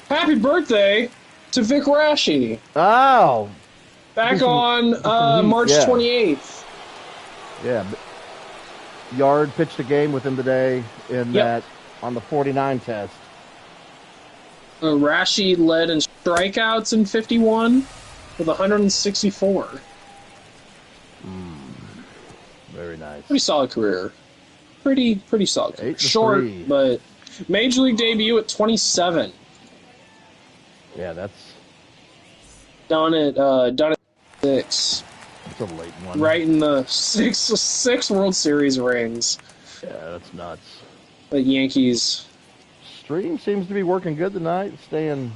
Happy birthday to Vic Rashi. Oh. Back Some- on some heat, March yeah. 28th. Yeah. Yard pitched a game with him today in Yep. that on the 49 test. Rashi led in strikeouts in 51 with 164. Very nice. Pretty solid career. Pretty solid career. 8 to Short, 3. but major league debut at 27. Yeah, that's Done at 6. a late one. Right in the six World Series rings. Yeah, that's nuts. The Yankees. Stream seems to be working good tonight. Staying.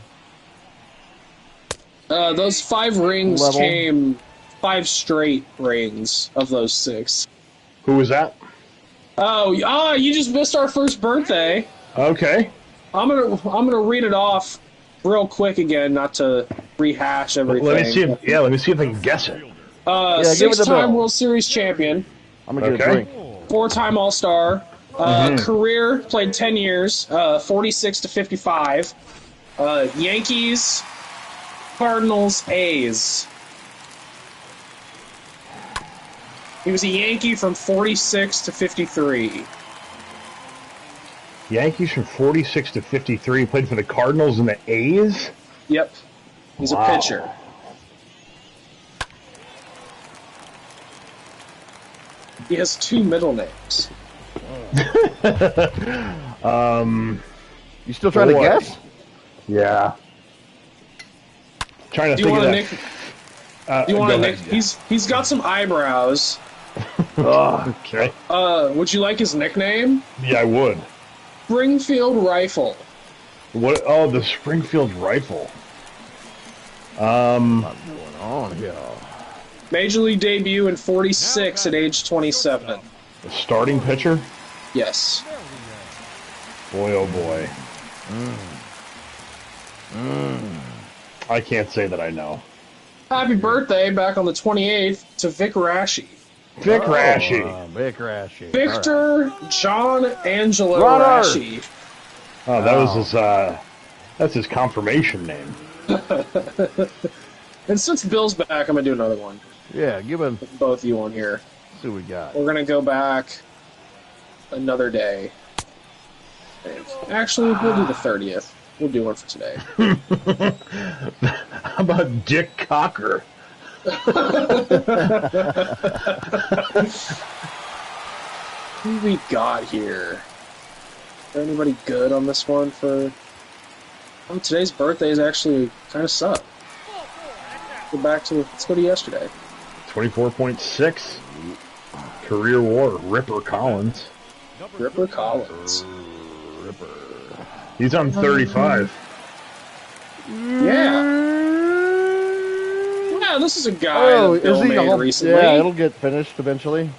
Those 5 rings Level. came 5 straight rings of those 6. Who was that? Oh, you just missed our first birthday. Okay. I'm gonna read it off real quick again, not to rehash everything. Let me see if let me see if I can guess it. give it to 6-time Bill. World Series champion, I'm gonna get Okay. a drink. 4-time All-Star, career played 10 years, 46 to 55. Yankees, Cardinals, A's. He was a Yankee from 46 to 53. Yankees from 46 to 53. Played for the Cardinals and the A's. Yep. He's Wow. a pitcher. He has 2 middle names. You still trying to Boy. guess? Yeah. Trying to Do you think want of to that. nick? Do you want go to nick? ahead. He's got some eyebrows. Okay. Would you like his nickname? Yeah, I would. Springfield Rifle. What? Oh, the Springfield rifle. What's going on here? Major League debut in 46 at age 27. The starting pitcher. Yes. Boy, oh boy. I can't say that I know. Happy birthday back on the 28th to Vic Rashi. Vic Rashi. Vic Rashi. Victor John Angelo Runner. Rashi. Oh, that was his. That's his confirmation name. And since Bill's back, I'm going to do another one. Yeah, give him. Both of you on here. See what we got. We're going to go back another day. Actually, we'll do the 30th. We'll do one for today. How about Dick Cocker? Who we got here? Is there anybody good on this one for... Oh, today's birthday is actually kind of suck. Let's go to yesterday. 24.6. Career WAR. Ripper Collins. Ripper Collins. He's on 35. Yeah. Yeah, this is a guy that Bill made recently. Yeah, it'll get finished eventually.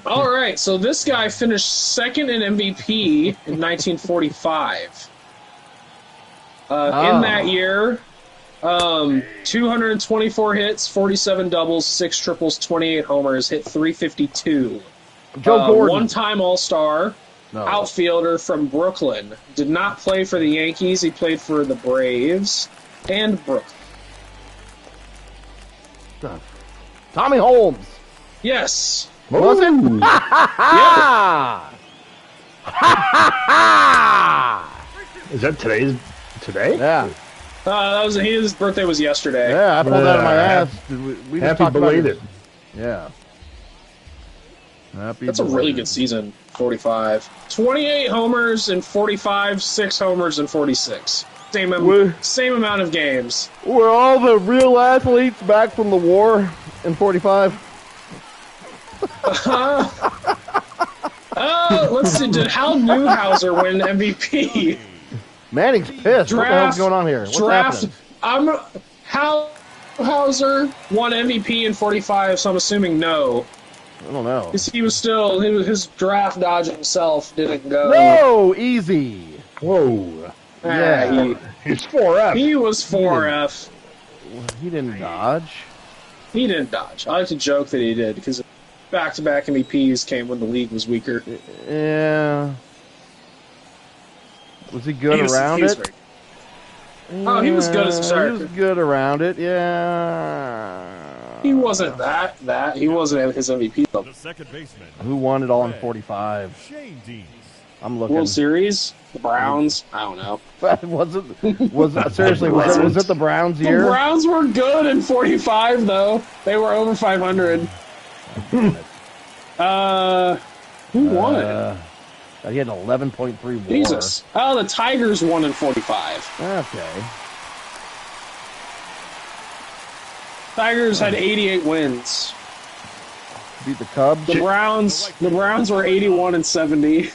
All right, so this guy finished second in MVP in 1945. In that year, 224 hits, 47 doubles, 6 triples, 28 homers, hit 352. Joe Gordon. One-time All-Star, outfielder from Brooklyn. Did not play for the Yankees. He played for the Braves and Brooklyn. Tommy Holmes. Yes. Was it? Yeah. Is that today? Yeah. His birthday was yesterday. Yeah, I pulled that out of my ass. We just Happy talked about belated. it. Yeah. Happy That's a really good season, 45. 28 homers in 45, 6 homers in 46. Same amount of games. Were all the real athletes back from the war in 45? Let's see. Did Hal Newhouser win MVP? Manning's pissed. What the hell's going on here? What's happening? Hal Newhouser won MVP in 45, so I'm assuming no. I don't know. Because his draft dodge himself didn't go. No, easy. Whoa. Yeah. He's 4F. He was 4F. He didn't dodge. He didn't dodge. I like to joke that he did, because back-to-back MVPs came when the league was weaker. Yeah. Was he good around it? Oh, he was good as a starter. He was good around it, yeah. He wasn't that. He wasn't at his MVP level. The second baseman. Who won it all in 45? Shane Deans. I'm looking. World Series? The Browns? I don't know. Seriously, was it the Browns year? The Browns were good in 45, though. They were over 500. Who won it? He had an 11.3 WAR. Jesus. Oh, the Tigers won in 45. Okay. Tigers had 88 wins. Beat the Cubs. The Browns were 81 and 70.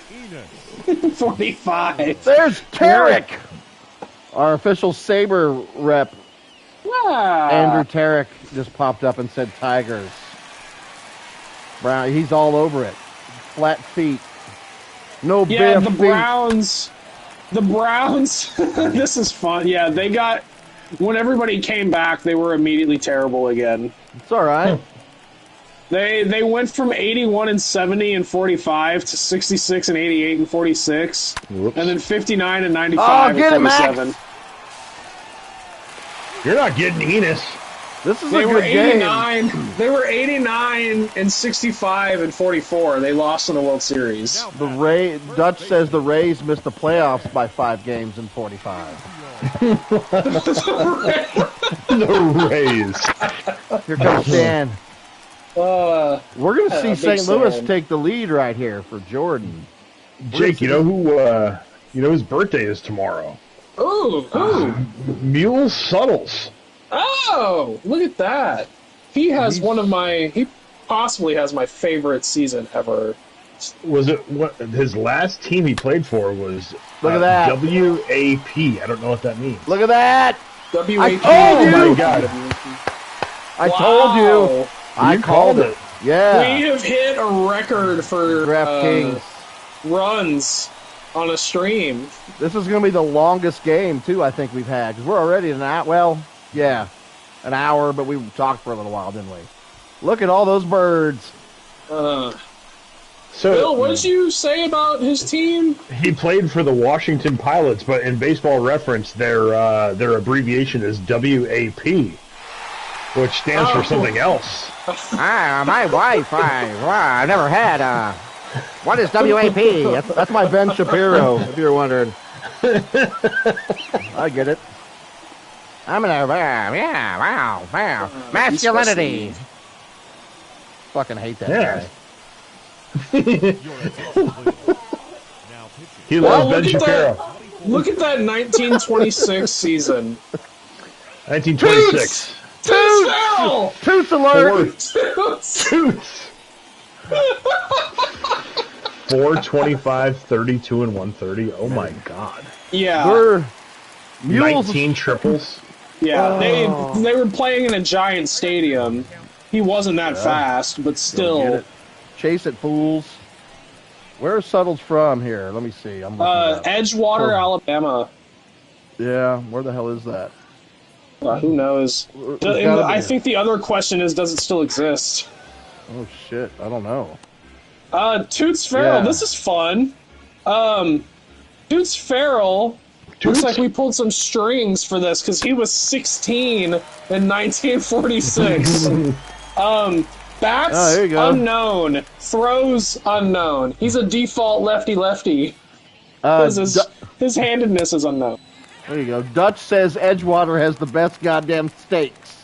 45. There's Tarek, our official Sabre rep. Andrew Tarek just popped up and said Tigers. Brown, he's all over it. Flat feet. No bare the feet. The Browns. This is fun. Yeah, they got. When everybody came back, they were immediately terrible again. It's all right. They went from 81 and 70 and 45 to 66 and 88 and 46, Whoops. and then 59 and 95 and 47. Max. You're not getting Enos. This is They a were good game. 89. They were 89 and 65 and 44. They lost in the World Series. The Dutch says the Rays missed the playoffs by 5 games in 45. The Rays. Here comes Stan. We're going to see St. Louis Stan. take the lead right here for Jordan. Jake, you know whose birthday is tomorrow? Ooh. Mule Suttles. Oh, look at that. He possibly has my favorite season ever Was it what his last team he played for was? Look at that. WAP. I don't know what that means. Look at that. WAP. I told Oh you. my god! I told you. I called it. Yeah. We have hit a record for DraftKings. runs on a stream. This is going to be the longest game, too, I think we've had. Because we're already at an hour. Well, yeah, an hour, but we talked for a little while, didn't we? Look at all those birds. So, Bill, what did you say about his team? He played for the Washington Pilots, but in Baseball Reference, their abbreviation is WAP, which stands for something else. My wife, I never had, what is WAP? That's my Ben Shapiro, if you're wondering. I get it. I'm wow. Masculinity. Fucking hate that guy. He loves Ben Shapiro. Look at that 1926 season. 1926. Toots! Toots alert! Toots! 425, 32, and 130. Oh my god. Yeah. We're mules. 19 triples. Yeah, they were playing in a giant stadium. He wasn't that fast, but Get still. it. Chase it, fools. Where are Suttles from here? Let me see. I'm looking it up. Edgewater, Alabama. Yeah, where the hell is that? Who knows? There's gotta be I a- think the other question is, does it still exist? Oh shit, I don't know. Toots Farrell, Yeah. this is fun. Toots Farrell, looks like we pulled some strings for this, because he was 16 in 1946. Bats, there you go. unknown. Throws, unknown. He's a default lefty-lefty. His handedness is unknown. There you go. Dutch says Edgewater has the best goddamn steaks.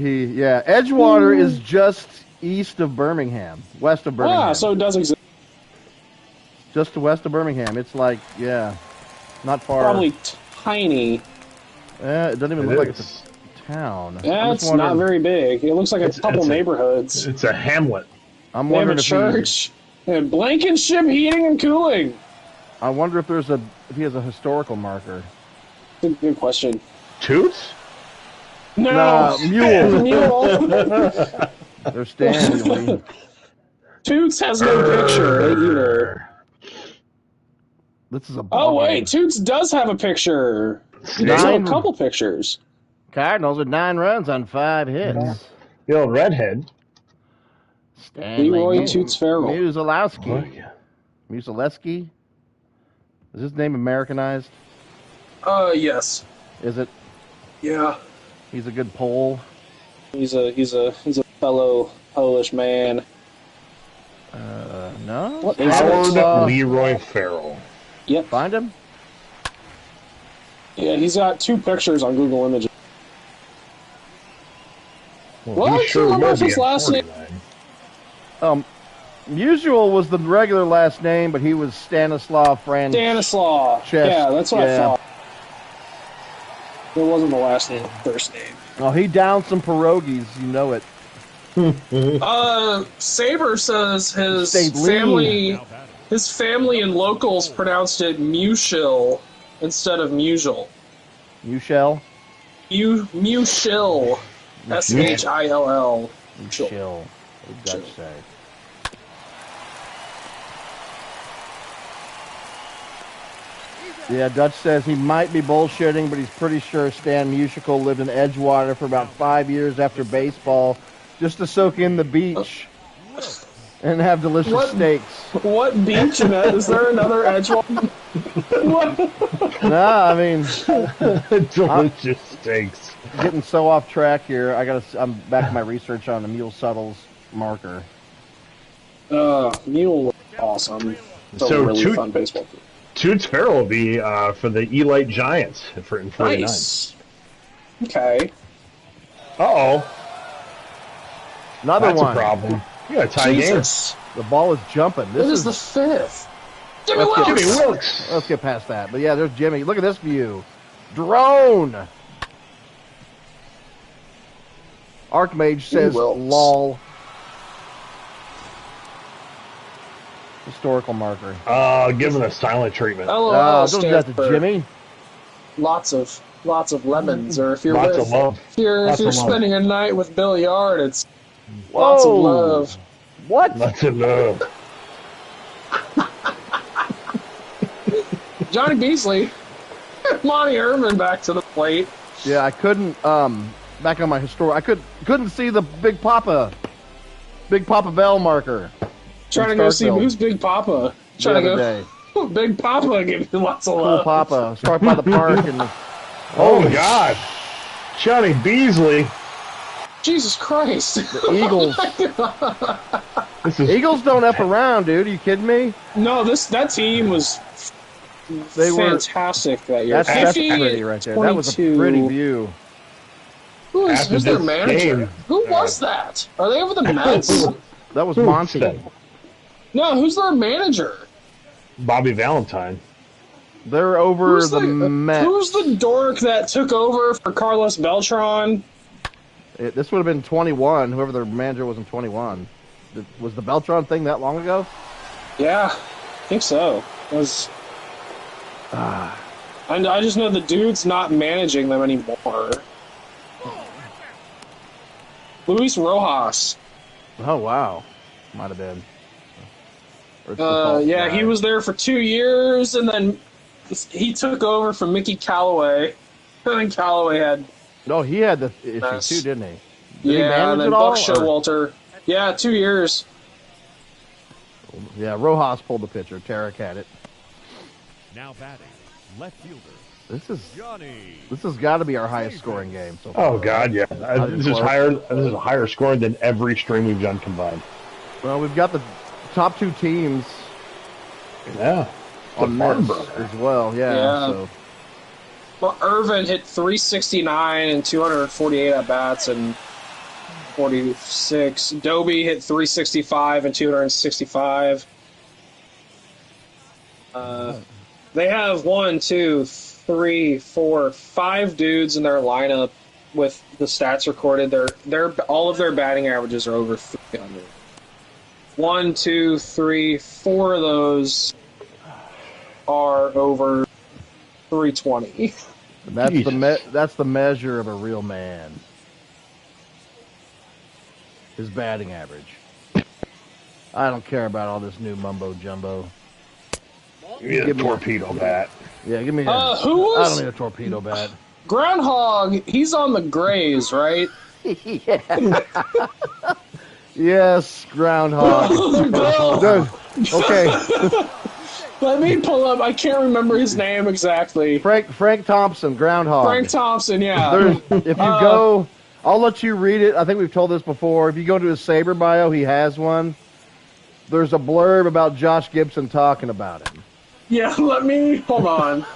Edgewater is just east of Birmingham, west of Birmingham. Ah, so it does exist. Just west of Birmingham. It's like, not far. Probably tiny. It doesn't even look like it's a town. Yeah, it's not very big. It looks like a couple neighborhoods. It's a hamlet. I'm They have a wondering if church. And Blankenship Heating and Cooling. I wonder if he has a historical marker. Good question. Toots? No, Nah, mule. Mule. They're standing. Toots has no picture either. This is a Oh ball game. wait, Toots does have a picture. He does have a couple pictures. Cardinals with 9 runs on 5 hits. The old redhead. Leroy Toots Farrell. Musilowski. Musilewski. Is his name Americanized? Yes. Is it? Yeah. He's a good Pole. He's a fellow Polish man. No? What is it? Howard Leroy Farrell. Yep. Find him? Yeah, he's got 2 pictures on Google Images. Well, I can't remember if his last name. Musial was the regular last name, but he was Stanislav Franz. Stanislaw. Chest, Yeah, that's what I yeah. thought. It wasn't the last name, first name. Oh, he downed some pierogies, you know it. Saber says Stayed lean. his family and locals pronounced it Mushil instead of Musial. Mushel? Mushil. Shill. Mushel. What did Dutch say? Yeah, Dutch says he might be bullshitting, but he's pretty sure Stan Musical lived in Edgewater for about 5 years after baseball just to soak in the beach and have delicious steaks. What beach, Matt? Is there another Edgewater? What? Nah, I mean, Delicious steaks. getting so off track here. I'm back to my research on the Mule Suttles marker. Mule was awesome. So really fun baseball. Toots Farrell will be for the Elite Giants in 49. Nice. Okay. Uh-oh. Another That's one. a problem. You got a tie game. Jesus. The ball is jumping. This is the 5th. Jimmy Let's get- Wilkes. Jimmy Wilkes. Let's get past that. But yeah, there's Jimmy. Look at this view. Drone. Archmage says Wilkes. lol. Historical marker. Given a silent treatment. LOL Don't do stands that to for Jimmy. lots of lemons, or if you're Lots with, of love. if you're Lots of love. spending a night with Bill Yard, it's Whoa. lots of love. What? Lots of love. Johnny Beasley, Monty Irvin back to the plate. Yeah, I couldn't. Back on my I couldn't see the Big Papa Bell marker. Trying to go see Starkville who's Big Papa. the Trying to other go. day. Big Papa, give me lots of Cool love. Papa. Start by the park and Oh, God. Johnny Beasley. Jesus Christ. the Eagles. This is Eagles don't F around, dude. Are you kidding me? No, that team was They were. fantastic that year. That's 50, pretty right there. That was a 22. pretty view. After Who's their this manager? game, Who was that? Are they over the Mets? That was Monty. No, who's their manager? Bobby Valentine. They're over the Mets. Who's the dork that took over for Carlos Beltran? This would have been 21. Whoever their manager was in 21. Was the Beltron thing that long ago? Yeah, I think so. It was. And I just know the dude's not managing them anymore. Luis Rojas. Oh wow, might have been. Or it's the false Yeah, guy. he was there for 2 years, and then he took over from Mickey Callaway. And then Callaway had. No, he had the issue Nice. too, didn't he? Did he Yeah, manage and then it all, Buck or- Showalter. Yeah, 2 years. Yeah, Rojas pulled the pitcher. Tarek had it. Now batting, left fielder, This Johnny. has got to be our highest scoring game so far. Oh, God, yeah. This is higher scoring than every stream we've done combined. Well, we've got the top two teams Yeah. on Farm this Brothers. as well. Yeah. Yeah. So Well, Irvin hit 369 and 248 at bats and 46. Doby hit 365 and 265. They have 1, 2, 3, 4, 5 dudes in their lineup with the stats recorded. Their all of their batting averages are over 300. 1, 2, 3, 4 of those are over 320. and that's Jesus. that's the measure of a real man. His batting average. I don't care about all this new mumbo jumbo. Give me Give the me- torpedo bat. Yeah, give me. Who I was don't need a torpedo bat. Groundhog? He's on the Grays, right? Yes, groundhog. Dude, okay, Let me pull up. I can't remember his name exactly. Frank Thompson, groundhog. Frank Thompson, yeah. There's, if you go, I'll let you read it. I think we've told this before. If you go to his Saber bio, he has one. There's a blurb about Josh Gibson talking about him. Yeah, let me. Hold on.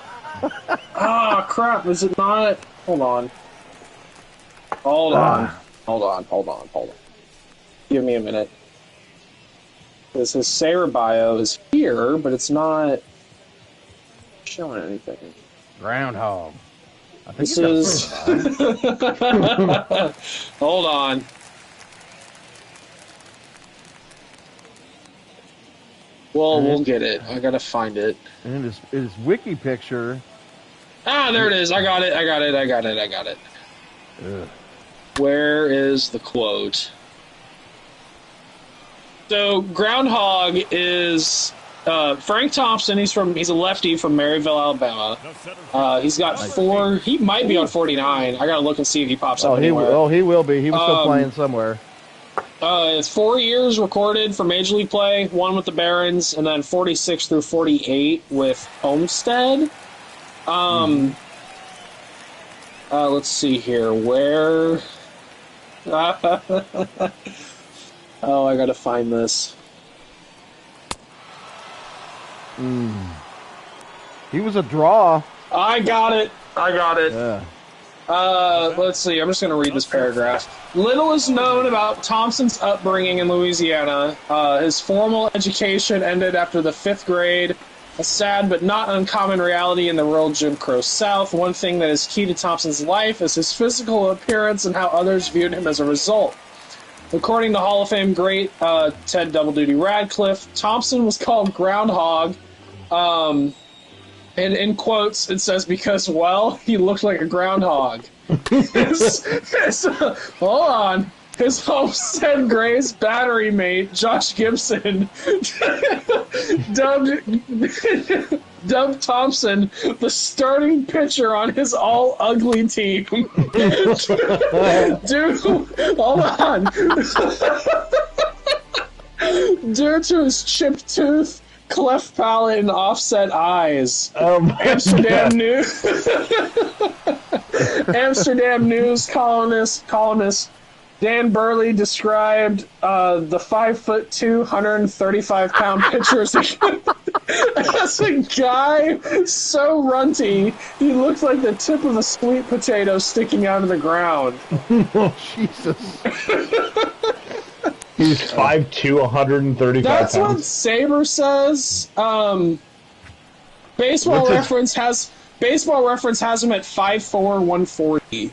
Ah, crap. Is it not? Hold on. Hold on. Give me a minute. Because his Saber bio is here, but it's not showing anything. Groundhog. I think This you got is. Hold on. Well, we'll get it. I gotta find it. and his wiki picture. Ah, there it is. I got it. Ugh. Where is the quote? So Groundhog is Frank Thompson. He's a lefty from Maryville, Alabama. The center He's got 4. He might be on 49. I gotta look and see if he pops up He anywhere. will be. He was still playing somewhere. It's 4 years recorded for Major League play. 1 with the Barons, and then 46 through 48 with Homestead. Let's see here. Where? Oh, I gotta find this. He was a draw. I got it. Yeah. Let's see. I'm just going to read this paragraph. Little is known about Thompson's upbringing in Louisiana. His formal education ended after the 5th grade A sad but not uncommon reality in the rural Jim Crow South. One thing that is key to Thompson's life is his physical appearance and how others viewed him as a result. According to Hall of Fame great Ted Double Duty Radcliffe, Thompson was called Groundhog. And in quotes, it says, because, well, he looked like a groundhog. Hold on. His Homestead Grays battery mate, Josh Gibson, dubbed Thompson the starting pitcher on his all-ugly team. Dude, hold on. Due to his chipped tooth, cleft palate, and offset eyes. Amsterdam News. Amsterdam News columnist Dan Burley described the 5'2", 135-pound pitcher as a guy so runty he looked like the tip of a sweet potato sticking out of the ground. Oh, Jesus. He's 5'2", 135 That's pounds. what Saber says. Baseball Reference has him at 5'4", 140.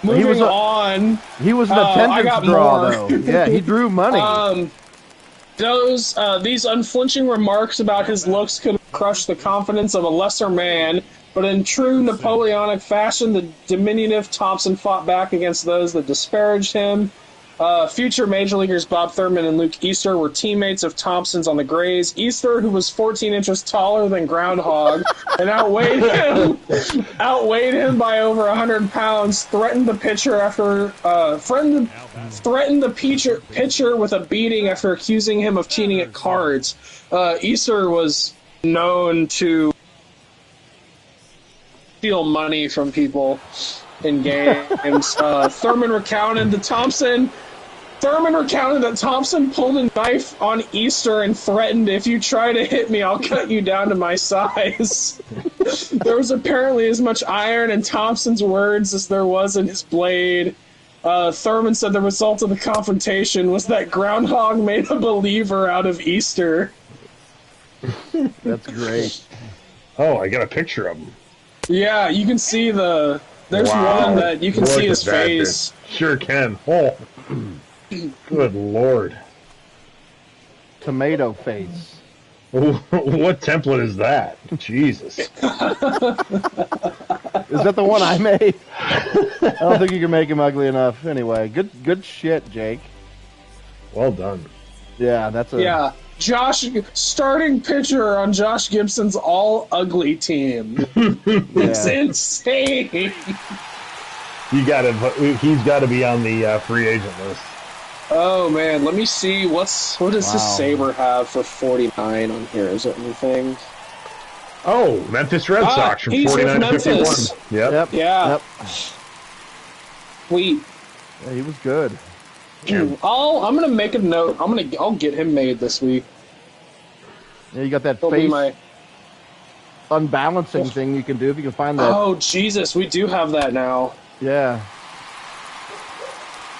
Moving on. He was an attendance draw, though. Yeah, he drew money. These unflinching remarks about his looks could crush the confidence of a lesser man, but in true Napoleonic fashion, the diminutive Thompson fought back against those that disparaged him. Future Major Leaguers Bob Thurman and Luke Easter were teammates of Thompson's on the Grays. Easter, who was 14 inches taller than Groundhog and outweighed him by over 100 pounds, threatened the pitcher with a beating after accusing him of cheating at cards. Easter was known to steal money from people in games. Thurman recounted that Thompson pulled a knife on Easter and threatened, if you try to hit me, I'll cut you down to my size. There was apparently as much iron in Thompson's words as there was in his blade. Thurman said the result of the confrontation was that Groundhog made a believer out of Easter. That's great. Oh, I got a picture of him. Yeah, you can see there's one that you can see his face. Sure can. Oh, good Lord. Tomato face. What template is that? Jesus. Is that the one I made? I don't think you can make him ugly enough. Anyway, good shit, Jake. Well done. Yeah, that's a... Yeah. Josh, starting pitcher on Josh Gibson's all-ugly team. It's insane. He's got to be on the free agent list. Oh, man. Let me see. What does his Saber have for 49 on here? Is there anything? Oh, Memphis Red Sox from he's 49 with to 51. Memphis. Yep. Yeah. Yep. Sweet. Yeah, he was good. I'm gonna make a note. I'll get him made this week. Yeah, you got that He'll be face my... unbalancing thing you can do if you can find that. Oh, Jesus. We do have that now. Yeah.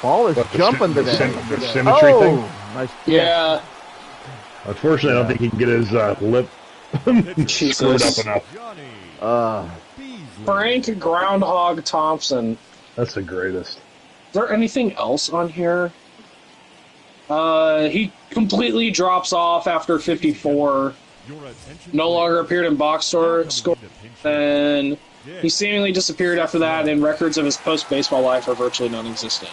Ball is jumping today. The symmetry thing? Nice. Yeah. Unfortunately, I don't think he can get his lip screwed up enough. Frank Groundhog Thompson. That's the greatest. Is there anything else on here? He completely drops off after 54. No longer appeared in box score, and he seemingly disappeared after that, and records of his post-baseball life are virtually non-existent.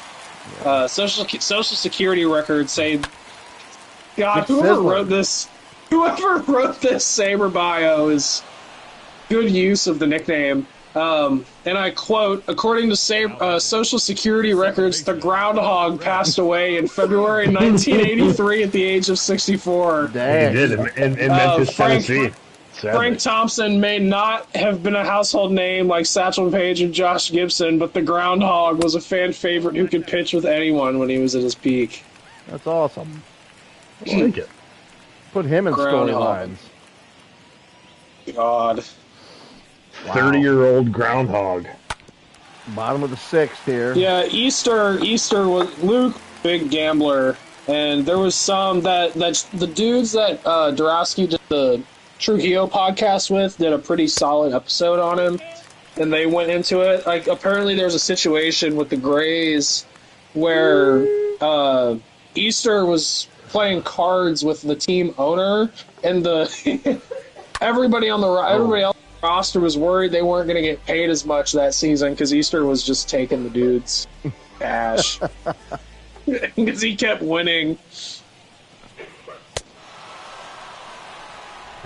Social Security records say, God, whoever wrote this Saber bio is good use of the nickname. And I quote, according to Social Security records, the Groundhog passed away in February 1983 at the age of 64. Dang. He did in Memphis, Tennessee. Frank Thompson may not have been a household name like Satchel Paige and Josh Gibson, but the Groundhog was a fan favorite who could pitch with anyone when he was at his peak. That's awesome. I like it. Put him in Groundhog. storylines. God. Wow. 30-year-old Groundhog. Bottom of the sixth here. Yeah, Easter was Luke, big gambler. And there was some that the dudes that Dorowski did the Trujillo podcast with did a pretty solid episode on him, and they went into it. Like, apparently there's a situation with the Grays where Easter was playing cards with the team owner, and the everybody else on the roster was worried they weren't going to get paid as much that season because Easter was just taking the dude's cash because he kept winning.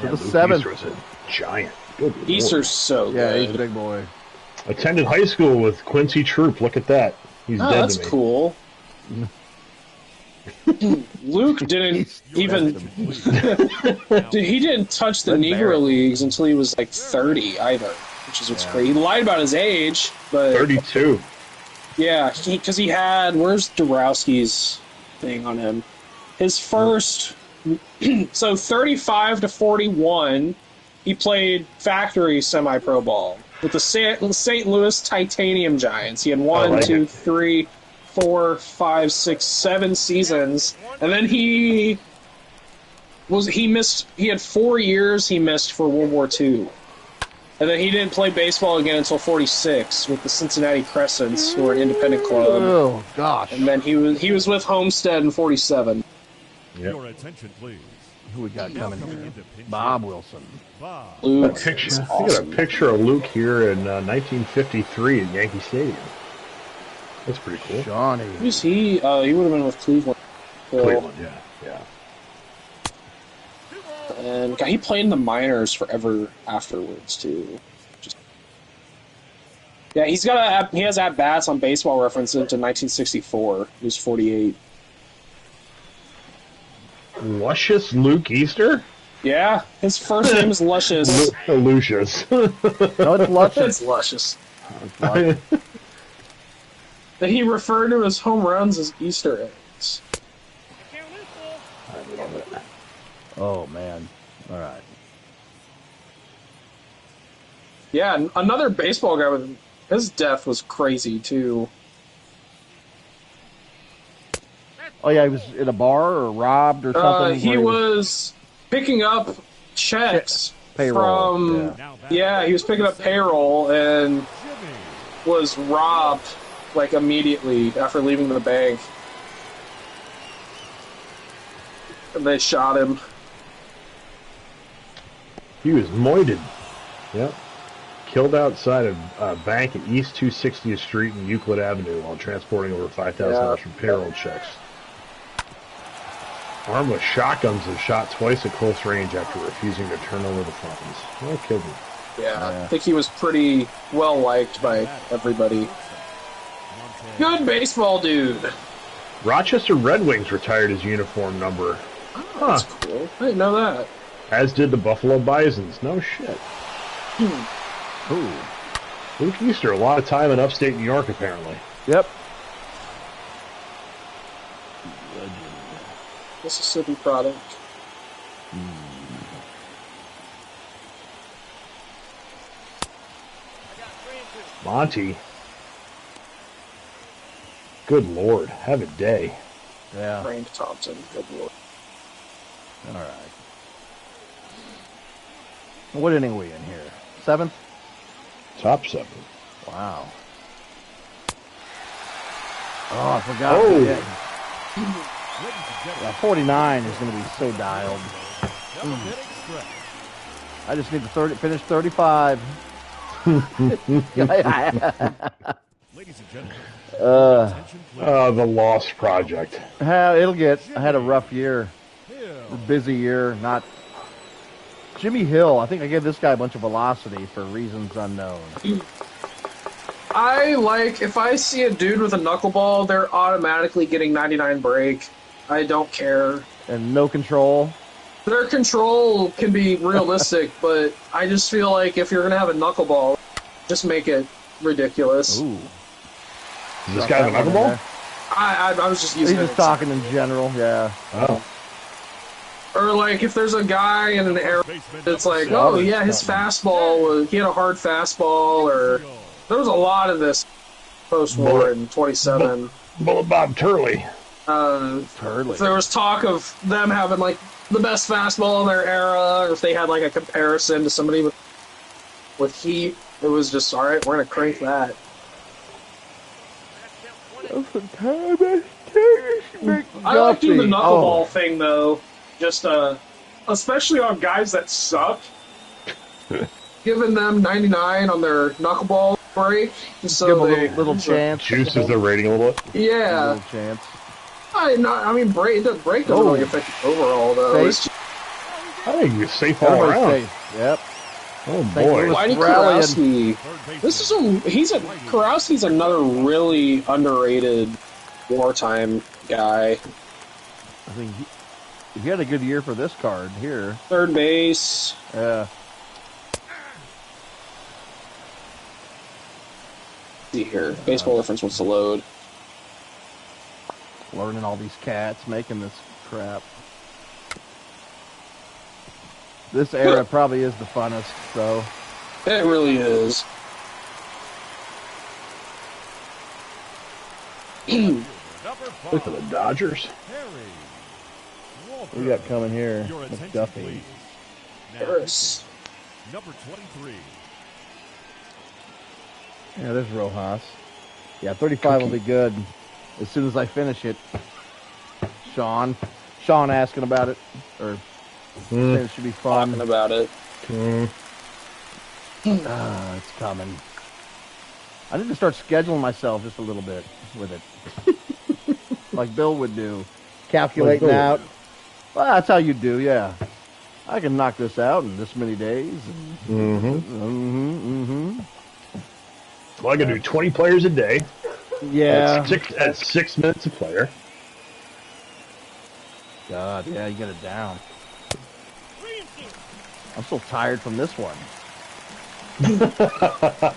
Yeah, the Luke 7th. Easter was a giant. Good Lord. Easter's so Yeah, good. he's a big boy. Attended high school with Quincy Troop. Look at that. He's Oh, dead that's to me. cool. Luke didn't even. Dude, he didn't touch the Red Negro Barrett. Leagues until he was like 30 either, which is what's crazy. He lied about his age, but 32. yeah, because he had. Where's Dorowski's thing on him? His first. So 35 to 41, he played factory semi-pro ball with the St. Louis Titanium Giants. He had one, like two, it. 3, 4, 5, 6, 7 seasons, and then he had 4 years he missed for World War II. And then he didn't play baseball again until 46 with the Cincinnati Crescents, who were an independent club. Oh gosh. And then he was with Homestead in 47. Yep. Your attention, please. Who we got coming here? Into pinch Bob hit, Wilson. Bob. Luke, Picture. is I got a awesome. picture of Luke here in 1953 at Yankee Stadium. That's pretty cool. Johnny. Who was he? He would have been with Cleveland. Cleveland, yeah. And God, he played in the minors forever afterwards too. Yeah, he has at bats on Baseball Reference into 1964. He was 48. Luscious Luke Easter? Yeah, his first name is Luscious. Lucius. No, it's Luscious. It's Luscious. I That he referred to his home runs as Easter eggs. love it. Oh man. All right. Yeah, and another baseball guy with his death was crazy too. Oh yeah, he was in a bar or robbed or something. He where was picking up checks Payroll, from. Now back Yeah, he was picking up payroll and Jimmy. was robbed like immediately after leaving the bank. And they shot him. He was moited. Yep. Killed outside of a bank at East 260th Street and Euclid Avenue while transporting over $5,000 from payroll checks. Armed with shotguns and shot twice at close range after refusing to turn over the funds. No kidding. Yeah, I think he was pretty well liked by everybody. Good baseball dude. Rochester Red Wings retired his uniform number, That's cool. I didn't know that. as did the Buffalo Bisons. No shit. Ooh. Luke Easter, a lot of time in upstate New York, apparently. Yep. Mississippi product. Monty. Good Lord, have a day. Yeah. Frank Thompson. Good lord. All right. What inning are we in here? 7th? Top 7. Wow. Oh, I forgot. Oh. Yeah, 49 is going to be so dialed. Double-hitting stretch. I just need to finish 35. Ladies and gentlemen, attention, please. The Lost Project. It'll get. I had a rough year, Hill. busy year. Not Jimmy Hill. I think I gave this guy a bunch of velocity for reasons unknown. I like, if I see a dude with a knuckleball, they're automatically getting 99 break. I don't care. And no control. Their control can be realistic, but I just feel like if you're going to have a knuckleball, just make it ridiculous. Ooh. Does this guy have a That one in knuckleball? there. I was just He's using just talking in general. Yeah. Oh. Or like if there's a guy in an area that's like, oh yeah, his fastball, he had a hard fastball, or there was a lot of this post-war in 27. Bullet Bob Turley. If there was talk of them having like the best fastball in their era, or if they had like a comparison to somebody with heat, it was just all right. We're gonna crank that. I like doing the knuckleball thing though, just especially on guys that suck. Giving them 99 on their knuckleball break, so give them a little chance. Juices their rating a little bit. Yeah. A little chance. I mean, break doesn't really affect the overall though. It's just, I think you're safe all Everybody's around. safe. Yep. Oh boy. Whitey Kurowski. Kurowski's another really underrated wartime guy. I think he had a good year for this card here. Third base. Yeah. See here, Baseball Reference wants to load. Learning all these cats, making this crap. This era probably is the funnest, so. It really is. Look for the Dodgers. What we got coming here? Your attention, McDuffie. please. Now, Harris. number 23. Yeah, there's Rojas. Yeah, 35 will be good as soon as I finish it. Sean asking about it, or saying it should be fun. Talking about it. It's coming. I need to start scheduling myself just a little bit with it, like Bill would do, calculating Like Bill out. Well, that's how you do, yeah. I can knock this out in this many days. Well, I can do 20 players a day. Yeah. At 6 minutes a player. God, yeah, you get it down. I'm so tired from this one.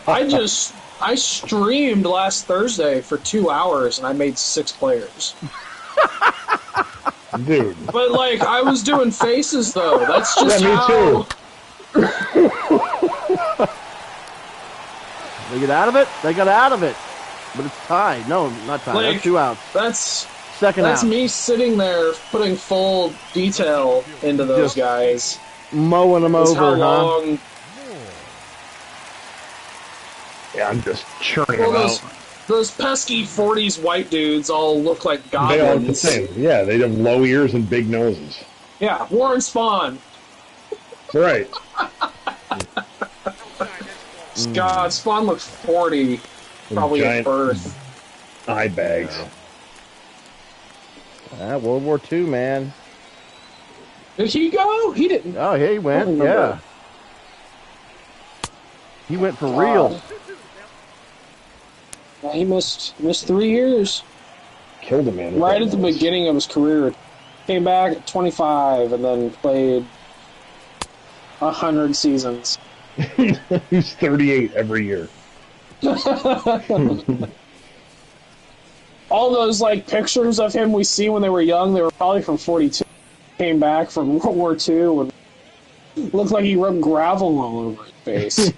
I streamed last Thursday for 2 hours and I made 6 players. Dude. But like I was doing faces though. That's just Yeah, me how. too. They get out of it? They got out of it. But it's tied. No, not tied. Like, That's 2 outs. That's Second out. me sitting there putting full detail into those Just guys. Mowing them That's over, how huh? long. Yeah, I'm just churning Well, them out. those pesky 40s white dudes all look like They all look the goblins. same. Yeah, they have low ears and big noses. Yeah, Warren Spawn. Right. God, Spawn looked 40, probably at Giant birth. eye bags. World War II, man. Did he go? He didn't. Oh, yeah, he went. remember. Yeah. He went for real. Yeah, he missed 3 years. Killed a man. with Right that at the nose. beginning of his career. Came back at 25 and then played 100 seasons. He's 38 every year. All those like pictures of him we see when they were young, they were probably from 42. Came back from World War II and looked like he rubbed gravel all over his face.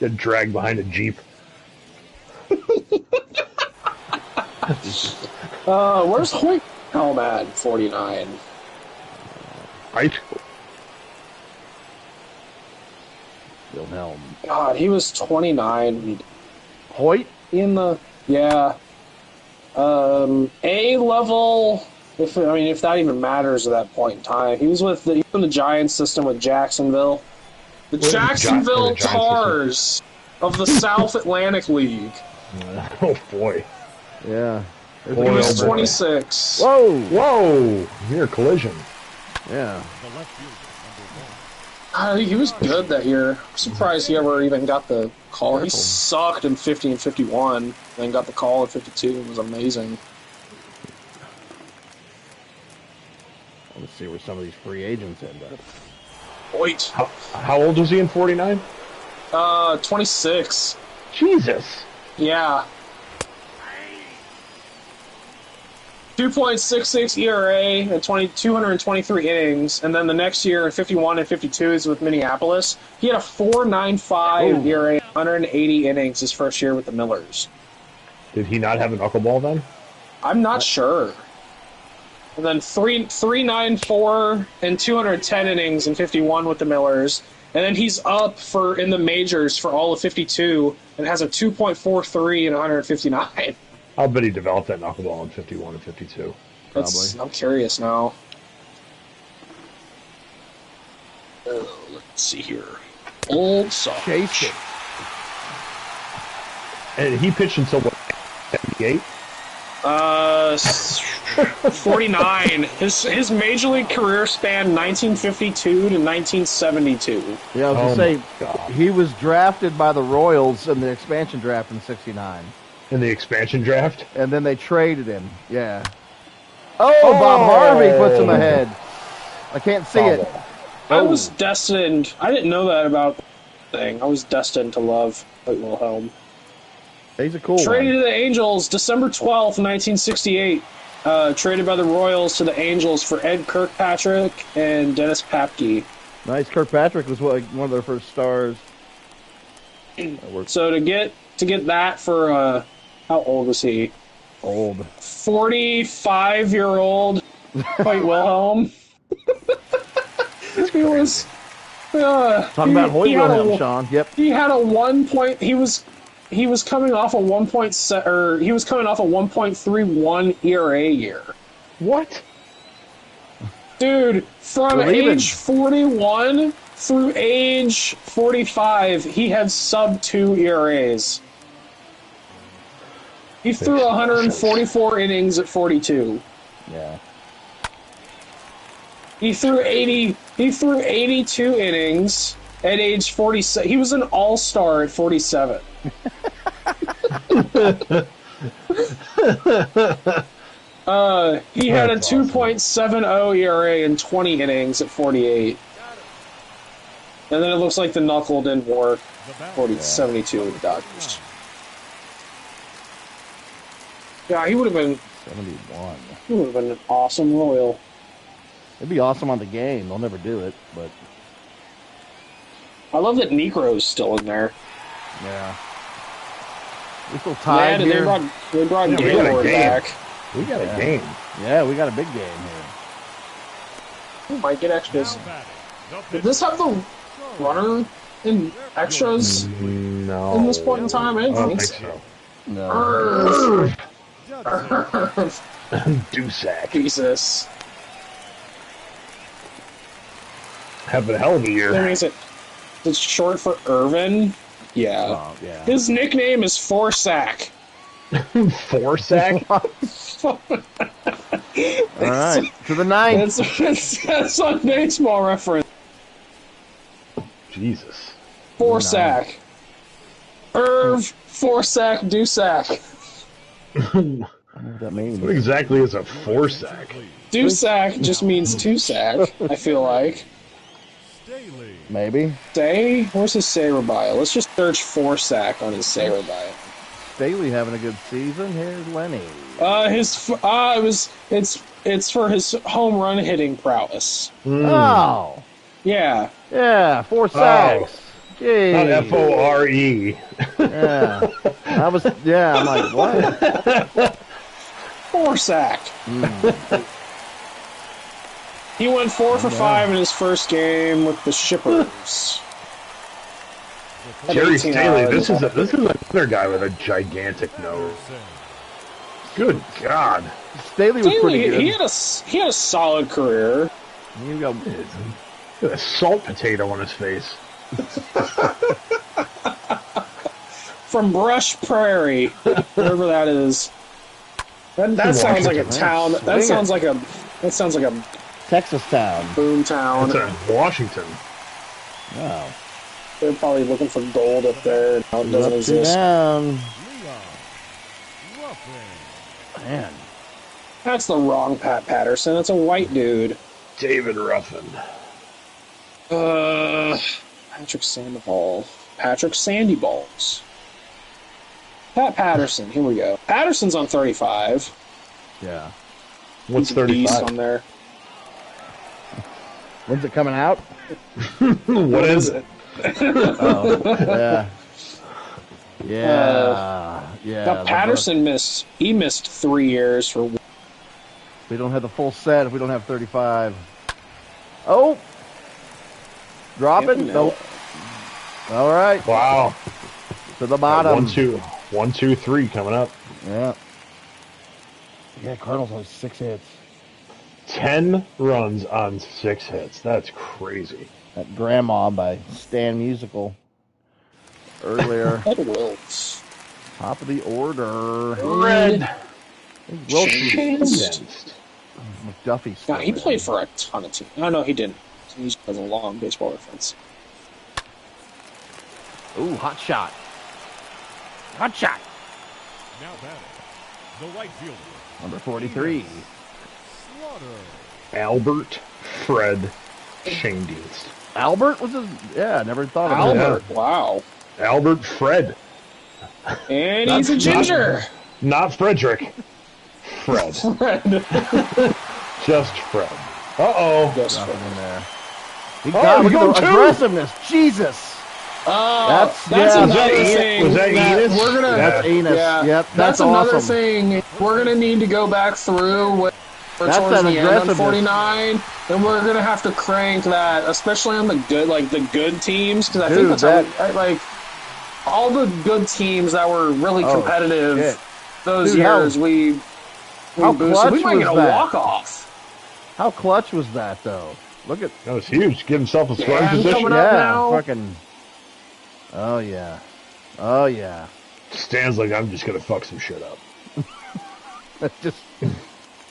Get dragged behind a Jeep. Where's Hoyt Helmad, 49? Right? Wilhelm. God, he was 29. Hoyt? In the A level, if that even matters at that point in time. He was in the Giants system with Jacksonville. The Jacksonville Giants Tars of the South Atlantic League. Oh boy. Yeah. He was 26. Whoa! Whoa! Near collision. Yeah. The left fielder, number 1. He was good that year. I'm surprised he ever even got the call. He sucked in 50 and 51, then got the call in 52 and was amazing. Let's see where some of these free agents end up. Wait. How old was he in 49? 26. Jesus. Yeah. 2.66 ERA and 223 innings, and then the next year in 51 and 52 is with Minneapolis. He had a 4.95 ERA, 180 innings his first year with the Millers. Did he not have a knuckleball then? I'm not sure. And then 394 and 210 innings in 51 with the Millers. And then he's up in the majors for all of 52 and has a 2.43 in 159. I'll bet he developed that knuckleball in 51 and 52. Probably. I'm curious now. Let's see here. Old Sox. Chase it. And he pitched until what? 78? 49. His major league career spanned 1952 to 1972. Yeah, I was Oh going my to God. say, he was drafted by the Royals in the expansion draft in 69. In the expansion draft? And then they traded him. Yeah. Oh, Bob Harvey puts him ahead. I can't see it. I was destined. I didn't know that about the thing. I was destined to love White Wilhelm. He's a cool Traded one. to the Angels December 12th, 1968. Traded by the Royals to the Angels for Ed Kirkpatrick and Dennis Papke. Nice. Kirkpatrick was one of their first stars. So to get that for how old was he? Old. 45-year-old White Wilhelm. He was Talking about Hoyt Wilhelm, Sean. Yep. He had a 1 point. He was coming off a 1.7, or he was coming off a 1.31 ERA year. What? Dude, from age 41 through age 45, he had sub-2 ERAs. He threw 144 innings at 42. Yeah. He threw 82 innings at age 47. He was an all-star at 47. He had a 2.70 ERA in 20 innings at 48. And then it looks like the knuckle didn't work. 72 with the Dodgers. Yeah, he would have been 71. He would have been an awesome Royal. It'd be awesome on the game. They'll never do it, but I love that Negro's still in there. yeah. We still tied Yeah, here. they brought Yeah, we got a Gaylord game. back. We got Yeah. a game. Yeah, we got a big game here. We might get extras. Did this have the runner in extras No. in this point in time? I I didn't don't think think so. so. No. Dusac. Jesus. Having a hell of a I mean, year. it's short for Irvin? Yeah. Oh, yeah. His nickname is Forsack. Forsack? All right. To the ninth. That's on Baseball Reference. Jesus. Forsack. Irv, Forsack, Dusac. I don't know what that means. What exactly is a Forsack? Dusac just means two sack, I feel like. Maybe. Say? Where's his Saber bio? Let's just search Forsack on his Saber bio. Staley having a good season. Here's Lenny. It's for his home run hitting prowess. Oh. Yeah. Yeah, 4 sacks. Jeez. Not F-O-R-E. Yeah. I'm like, what? Forsack. He went 4 for 5 in his first game with the Shippers. Jerry 18 Staley, hours. this is another guy with a gigantic nose. Good God. Staley was pretty good. He had a solid career. You go. Got a salt potato on his face. From Brush Prairie, wherever that is. That sounds like a town. That sounds like a Texas town. boom town. That's in Washington. Wow. They're probably looking for gold up there. Now it doesn't Up and exist. down. Man. That's the wrong Pat Patterson. That's a white dude. David Ruffin. Patrick Sandoval. Patrick Sandyballs. Pat Patterson. Here we go. Patterson's on 35. Yeah. What's He's a beast 35? on there. When's it coming out? What is it? Oh, yeah. Yeah. Now Patterson missed 3 years for. We don't have the full set if we don't have 35. Oh! Dropping? Nope. All right. Wow. To the bottom. 1, 2, 3 coming up. Yeah. Yeah, Cardinals only 6 hits. 10 runs on 6 hits. That's crazy. That Grandma by Stan Musical earlier. Ed Wilkes. Top of the order. Red. Wilkes. McDuffie. No, he played for a ton of teams. No, he didn't. He just has a long baseball reference. Ooh, hot shot. Hot shot. Now batting, the right fielder. Number 43. Slaughter. Albert Fred Shane Dienst. Albert was his. Yeah, I never thought of Albert, wow. Albert Fred. And he's a ginger. Not Frederick. Fred. Just Fred. Uh-oh. Just Nothing Fred. in there. He got we go the two. aggressiveness. Jesus. That's yeah, another was thing. that Enos? We're gonna. That's Enos. Yeah, Yep, that's another awesome. thing. We're gonna need to go back through with That's towards that the end on aggressiveness. 49, and we're gonna have to crank that, especially on the good teams, because I think Dude, that's how like all the good teams that were really competitive shit. those Dude, years. We how boosted. clutch We might was get a that? walk off. How clutch was that, though? Look at. That was huge. Give himself a scoring I'm position. coming up Yeah, now. fucking. Oh, yeah. Oh, yeah. Stan's like, I'm just going to fuck some shit up. That's just.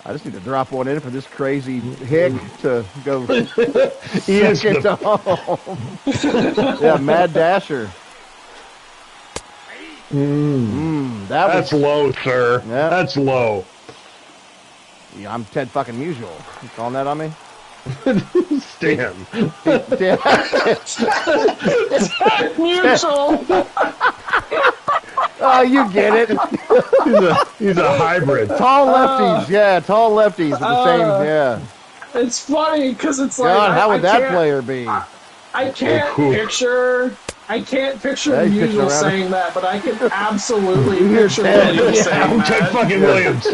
I just need to drop one in for this crazy hick to go Yes, get to home. Yeah, Mad Dasher. That's low, sir. Yeah. That's low. Yeah, I'm Ted fucking Musial. You calling that on me? Stan. Mutual. Oh, you get it. He's a hybrid. Tall lefties, yeah, tall lefties with the same, yeah. It's funny because it's like God, how would that can't- player be? I can't cool. picture. I can't picture Yeah, you picture Musial around- saying that, but I can absolutely You're picture Ted, Williams yeah. saying I'm that. Ted fucking Williams.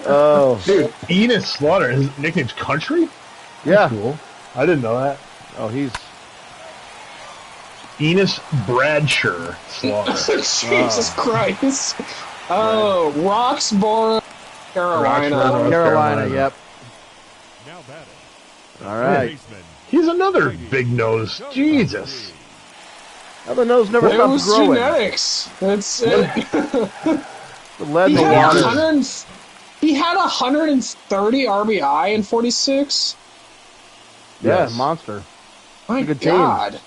Oh, Dude, Enos Slaughter, his nickname's Country? yeah. Cool. I didn't know that. Oh, he's. Enos Bradshaw Slaughter. Jesus Christ! Oh, Roxborough, Carolina. Roxborough, North Carolina, yep. Now batting, All right. baseman. He's another big nose. Jesus. Now the nose never It stops was growing. genetics. It's The lead in he the had water. 130 RBI in 46. Yeah, Yes. monster. My Good team. God.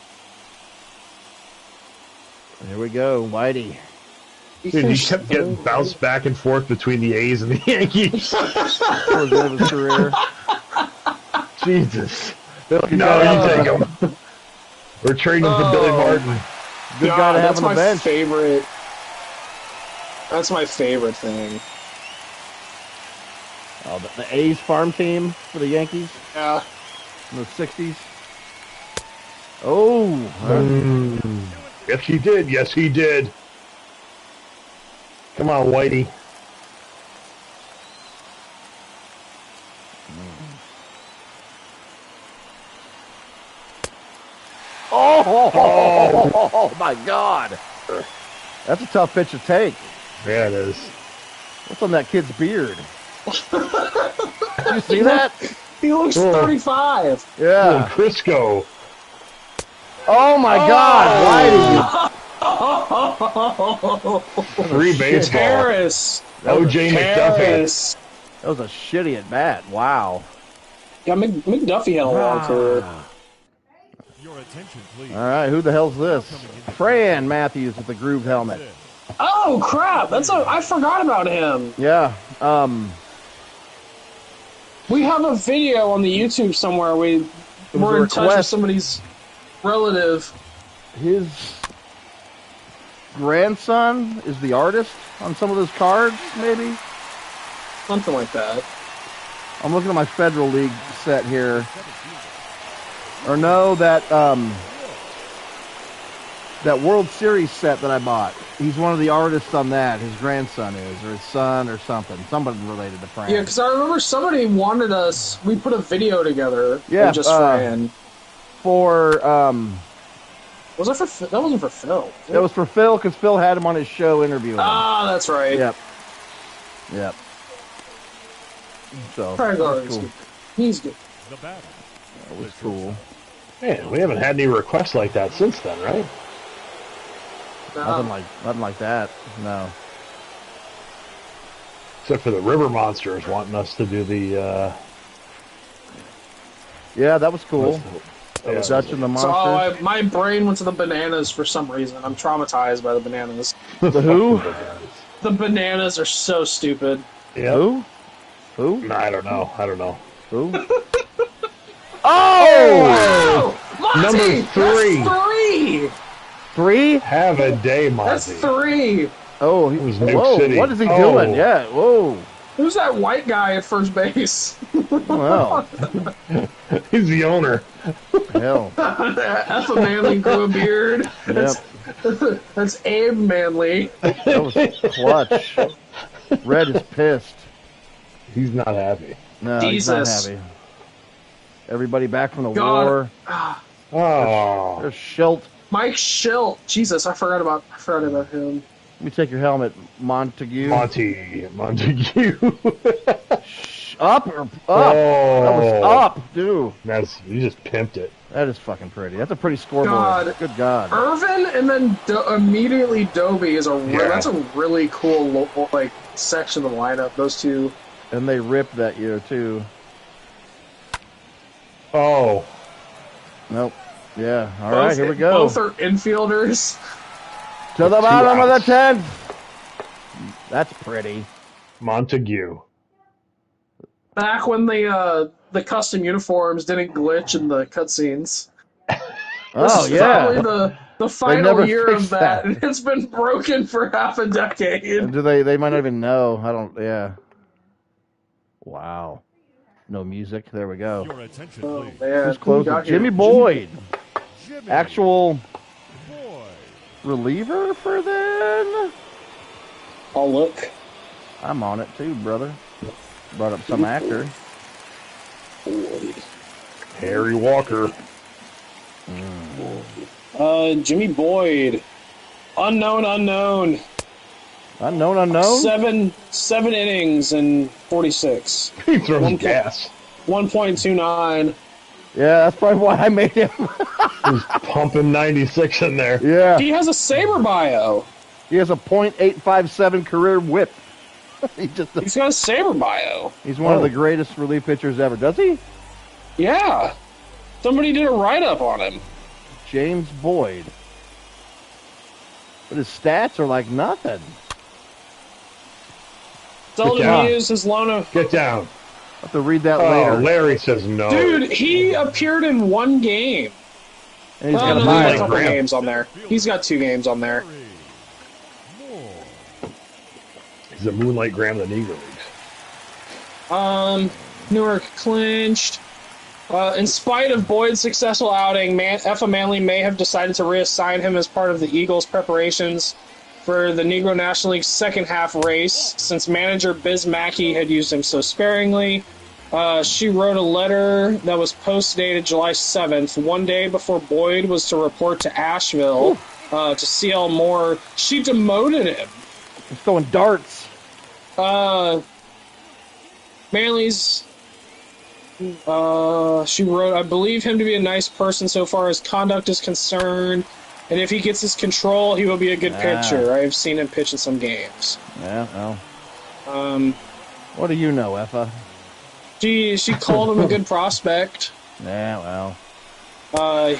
Here we go, Whitey. Dude, he kept getting bounced back and forth between the A's and the Yankees. Towards the end of his career. Jesus. No, you take him. We're trading him for Billy Martin. Good guy to have that's on the my bench. favorite. That's my favorite thing. Oh, the A's farm team for the Yankees Yeah. in the 60s. Oh, Yes, he did. Yes, he did. Come on, Whitey. oh my God. That's a tough pitch to take. Yeah, it is. What's on that kid's beard? Did you see that? He looks 35. Oh, Yeah. Crisco. Oh my God, Free baseball. Harris. OJ McDuffie. Harris. Whitey! That was a shitty at bat. Wow. Yeah, McDuffie had a long career. Your attention, please. All right, who the hell's this? Fran Matthews with the grooved helmet. Oh crap! I forgot about him. Yeah. We have a video on the YouTube somewhere. We're in touch with request. somebody's relative. His grandson is the artist on some of those cards, maybe? Something like that. I'm looking at my Federal League set here. Or no, that That World Series set that I bought. He's one of the artists on that. His grandson is, or his son, or something. Somebody related to Fran. Yeah, because I remember somebody wanted us. We put a video together. Yeah, Just Fran. For Was it for? That wasn't for Phil. That was for Phil because Phil had him on his show interviewing him. Ah, that's right. Yep. So Fran that's is cool. good. He's good. The battle. That was cool. Man, we haven't had any requests like that since then, right? Nothing like that. No. Except for the River Monsters wanting us to do the. Yeah, that was cool. Yeah. Dutch and the So Monsters. my brain went to the bananas for some reason. I'm traumatized by the bananas. The who? The bananas are so stupid. Yeah. Who? No, I don't know. Who? Oh! Monty, Number 3. That's 3. 3? Have a day, Monty. That's 3. Oh, It was Nuke whoa! City. What is he Oh. doing? Yeah, whoa! Who's that white guy at first base? Well, He's the owner. hell, That's a Manley grew a beard. yep. That's Abe Manley. That was clutch. Red is pissed. He's not happy. No, Jesus. he's not happy. Everybody back from the God. war. Oh. There's Schilt. Mike Schilt. Jesus, I forgot about him. Let me take your helmet, Montague. Montague. Up or up? Oh. That was up, dude. You just pimped it. That is fucking pretty. That's a pretty scoreboard. God. Good God. Irvin and then immediately Dobie is Yeah. that's a really cool local section of the lineup. Those two. And they ripped that year too. Oh. Nope. Yeah. All right, here we go. Both are infielders. To the With 2 bottom of the outs. 10th. That's pretty. Montague. Back when the custom uniforms didn't glitch in the cutscenes. Oh, This is yeah. probably the never final year of fixed that. that. It's been broken for half a decade. And do they might not even know. I don't, yeah. Wow. No music. There we go. Your attention, Oh please. man, Who's who close? got here? Jimmy Boyd. Jimmy Actual Boy. reliever for them? I'll look. I'm on it too, brother. Brought up some actor. Harry Walker. Jimmy Boyd. Unknown. Unknown. Seven innings and 46. He throws One gas. 1.29. Yeah, that's probably why I made him. He's pumping 96 in there. Yeah. He has a Saber bio. He has a .857 career whip. He's got a Saber bio. He's one of the greatest relief pitchers ever. Does he? Yeah. Somebody did a write-up on him. James Boyd. But his stats are like nothing. Seldom down. used his Lona. Get down. I'll have to read that Oh, later. Larry says no. Dude, he appeared in one game. And he's Oh, got no, a there's a Moonlight couple Graham. games on there. He's got 2 games on there. More. He's a Moonlight Graham of the Negro Leagues. Newark clinched. In spite of Boyd's successful outing, Effa Manley may have decided to reassign him as part of the Eagles' preparations for the Negro National League's second half race, since manager Biz Mackey had used him so sparingly. She wrote a letter that was post-dated July 7th, one day before Boyd was to report to Asheville to CL Moore. She demoted him. He's throwing darts. Manley's... she wrote, I believe him to be a nice person so far as conduct is concerned, and if he gets his control, he will be a good pitcher. I have seen him pitch in some games. Yeah, well. What do you know, Effa? She called him a good prospect. Yeah, well.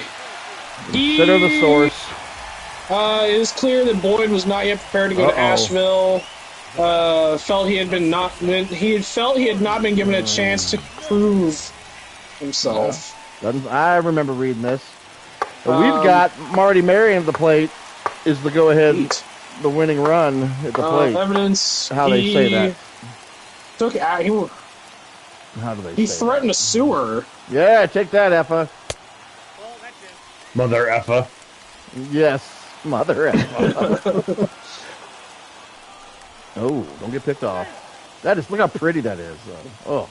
Consider the source. It is clear that Boyd was not yet prepared to go to Asheville. Felt he had not been given a chance to prove himself. I remember reading this. But we've got Marty Marion at the plate is the go-ahead, the winning run at the plate. Evidence. How they say that? How do they say threatened a sewer. Yeah, take that, Effa. Mother Effa. Yes. Mother effer. Oh, don't get picked off. That is, look how pretty that is. Oh.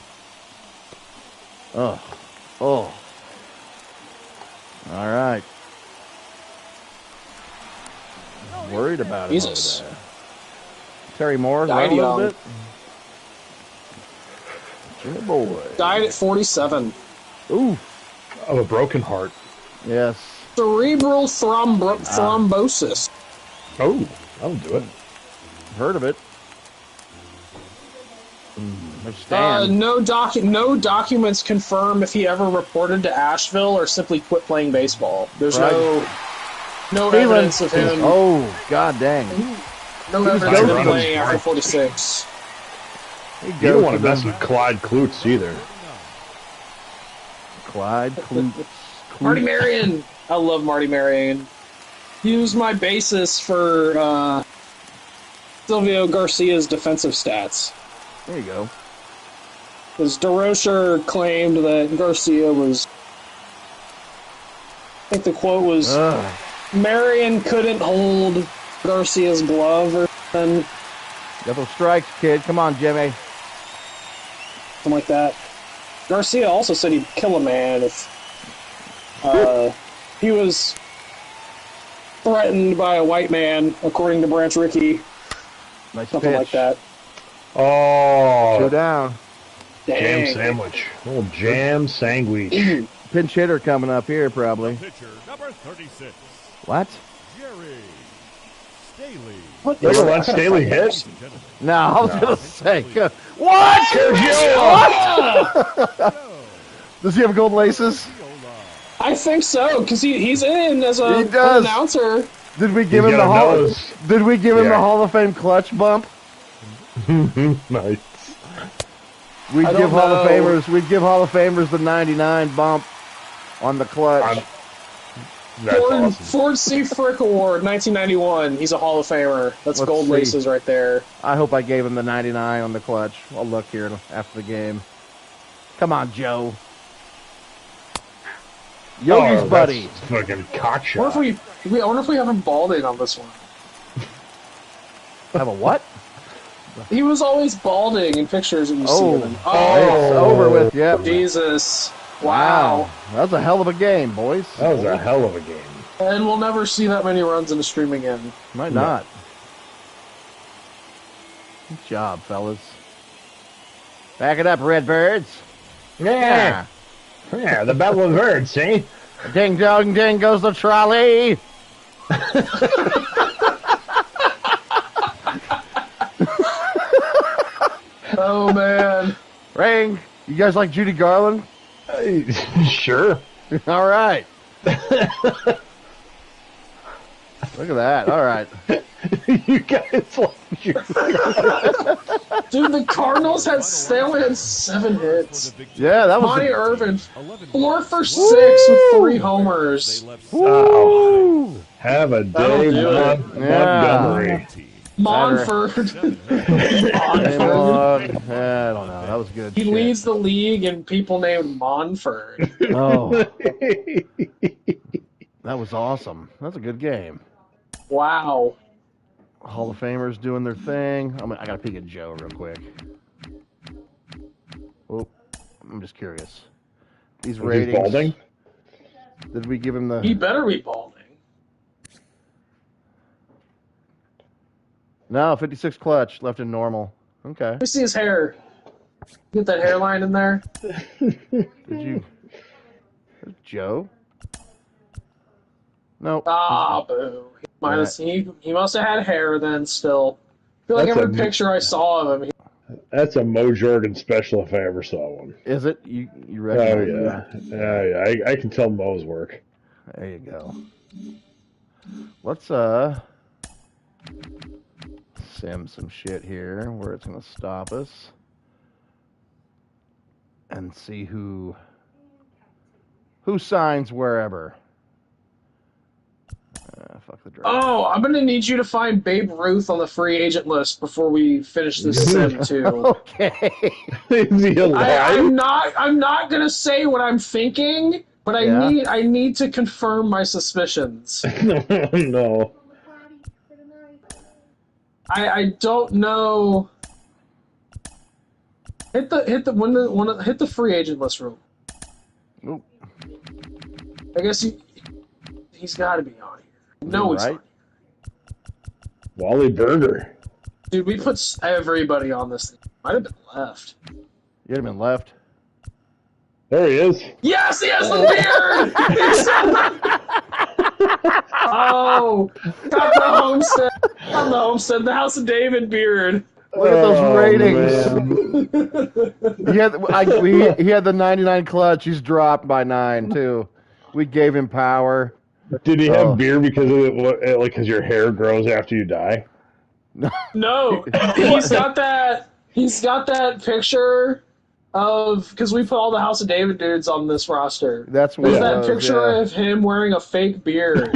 Oh. Oh. All right. Worried about it. Jesus. Over there. Terry Moore, Died run a little young. bit. Jimmy boy. Died at 47. Ooh. Of a broken heart. Yes. Cerebral thrombosis. Oh, that'll do it. Heard of it. There's Stan. No documents confirm if he ever reported to Asheville or simply quit playing baseball. There's Right. no Steven. evidence of him. Oh, god dang. No was evidence of him going playing smart. after 46. He You goes don't want to the- mess with Clyde Klutz either. Clyde Klutz. Marty Marion. I love Marty Marion. He was my basis for Silvio Garcia's defensive stats. There you go. Because DeRocher claimed that Garcia was... I think the quote was, Marion couldn't hold Garcia's glove or something. Got those strikes, kid. Come on, Jimmy. Something like that. Garcia also said he'd kill a man if he was threatened by a white man, according to Branch Rickey. Nice Something pitch. like that. Oh, 2 down. jam Dang. sandwich. Little jam sandwich. Pinch hitter coming up here, probably. Pitcher number 36, What? Jerry Staley. What Look is at that? Len Staley hit. Gentlemen, No, I was gonna say. What? Joe Does he have gold laces? Viola. I think so, because he's in as He a does. an announcer. Did we give He's him the got a Hall? nose. Did we give him the Yeah. Hall of Fame clutch bump? Nice. We'd I give don't Hall of know. Famers. We'd give Hall of Famers the 99 bump on the clutch. That's awesome. Ford C. Frick Award, 1991. He's a Hall of Famer. That's Let's gold see. laces right there. I hope I gave him the 99 on the clutch. I'll look here after the game. Come on, Joe. Yogi's Oh, buddy. that's fucking cock I wonder shot. I wonder if we have him balding on this one. Have a what? He was always balding in pictures when you see Oh, him. it's over with. Yep. Jesus. Wow. Wow. That was a hell of a game, boys. That was a hell of a game. And we'll never see that many runs in a stream again. Might not. Good job, fellas. Back it up, Redbirds. Yeah. Yeah, the Battle of the Birds, see? Ding dong ding goes the trolley. Oh, man. Ring. You guys like Judy Garland? Sure. All right. Look at that. All right. You guys like your... Dude, the Cardinals they only had 7 hits. Yeah, that was Monty a, Irvin, 11 4 for 6 Woo! with 3 homers. They left Oh, have a That'll day, do it. Montgomery. Monford. Hey, Monford. Lord. I don't know. That was good. He shit. leads the league in people named Monford. Oh, that was awesome. That's a good game. Wow. Hall of Famers doing their thing. I gotta peek at Joe real quick. Oh, I'm just curious. These He's ratings. balding? Did we give him He the? better be balding. No, 56 clutch left in normal. Okay. Let me see his hair. Get that hairline in there. Did you? There's Joe. Nope. Ah, boo. He must have had hair then still. I feel like That's every a- picture I saw of him, That's a Mo Jordan special if I ever saw one. Is it? You Oh, recognize yeah. it? Yeah. I can tell Mo's work. There you go. Let's sim some shit here where it's gonna stop us and see who signs wherever. Fuck the draft. Oh, I'm gonna need you to find Babe Ruth on the free agent list before we finish this sim too. Okay. Is he alive? I'm not gonna say what I'm thinking, but Yeah. I need to confirm my suspicions. No. I don't know. Hit the free agent list real. Oop, I guess he's got to be on here. No, he's right? on Wally Burger. here. Dude, we put everybody on this thing. Might have been left. You'd have been left. There he is. Yes, he has the beard. Oh, got the homestead. Not the homestead. The House of David beard. Look at those ratings. Man. He had the 99 clutch. He's dropped by 9 too. We gave him power. Did he have beer because of it, like because your hair grows after you die? No, he's got that. He's got that picture of because we put all the House of David dudes on this roster. That's what There's it that was, picture yeah. of him wearing a fake beard.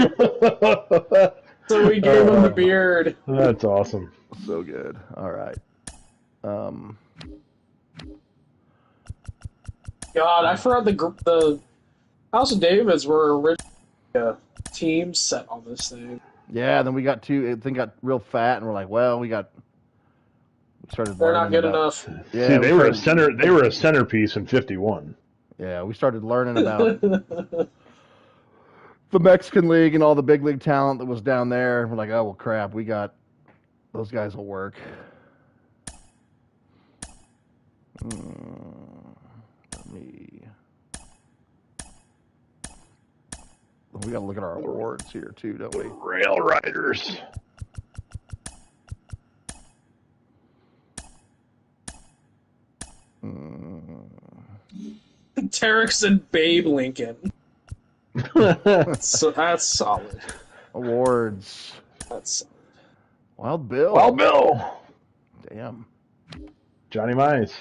So we gave him the beard. That's awesome. So good. All right. God, I forgot the House of Davids were originally a team set on this thing. Yeah. Then we got got real fat, and we're like, well, we started. They're not learning good about- enough. Yeah, See, they were a center. They were a centerpiece in '51. Yeah, we started learning about the Mexican League and all the big league talent that was down there. We're like, oh well, crap, we got those guys will work. We gotta look at our awards here too, don't we? Rail Riders. Terex and Babe Lincoln. So that's solid. Awards. That's solid. Wild Bill. Wild Bill. Damn. Johnny Mice.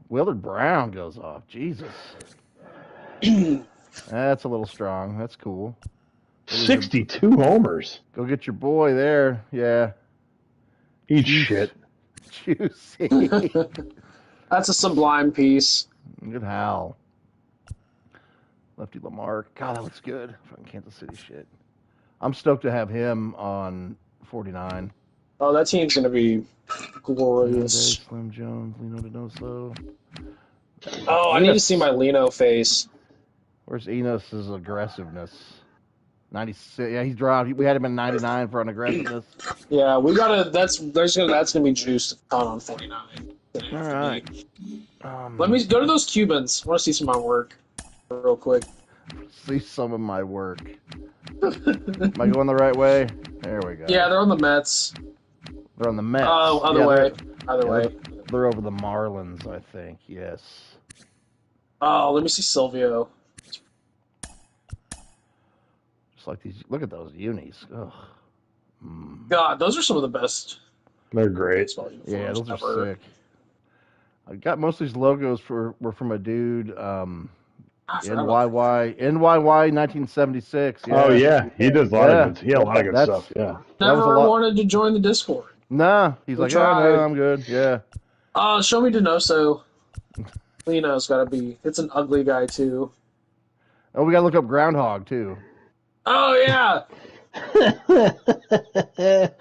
Willard Brown goes off. Jesus. That's a little strong. That's cool. 62 homers. Go get your boy there. Yeah. Eat shit. Juicy. That's a sublime piece. Good Hal. Lefty Lamar. God, that looks good. Fucking Kansas City shit. I'm stoked to have him on 49. Oh, that team's gonna be glorious. Slim Jones, Lino Donoso. Oh, I need to see my Lino face. Where's Enos's aggressiveness? 96. Yeah, he's dropped. We had him in 99 for an aggressiveness. Yeah, we gotta. That's gonna be juiced a ton on 49. All right. Let me go to those Cubans. I want to see some of my work, real quick. See some of my work. Am I going the right way? There we go. Yeah, they're on the Mets. They're on the Mets. Oh, other Yeah, way. They're, Other way. they're over the Marlins, I think. Yes. Oh, let me see Silvio. Just like these. Look at those unis. Ugh. God, those are some of the best They're great. baseball uniforms Yeah, those are ever. sick. I got most of these logos were from a dude. I forgot about NYY 1976. Yeah. Oh yeah, he does a lot of good. He had a lot of good That's- stuff. Yeah. that was a Never lot- wanted to join the Discord. Nah, he's We'll like, oh, try. no, I'm good. Yeah. Show me Donoso. Lino's got to be. It's an ugly guy too. Oh, we gotta look up Groundhog too. Oh yeah. Got the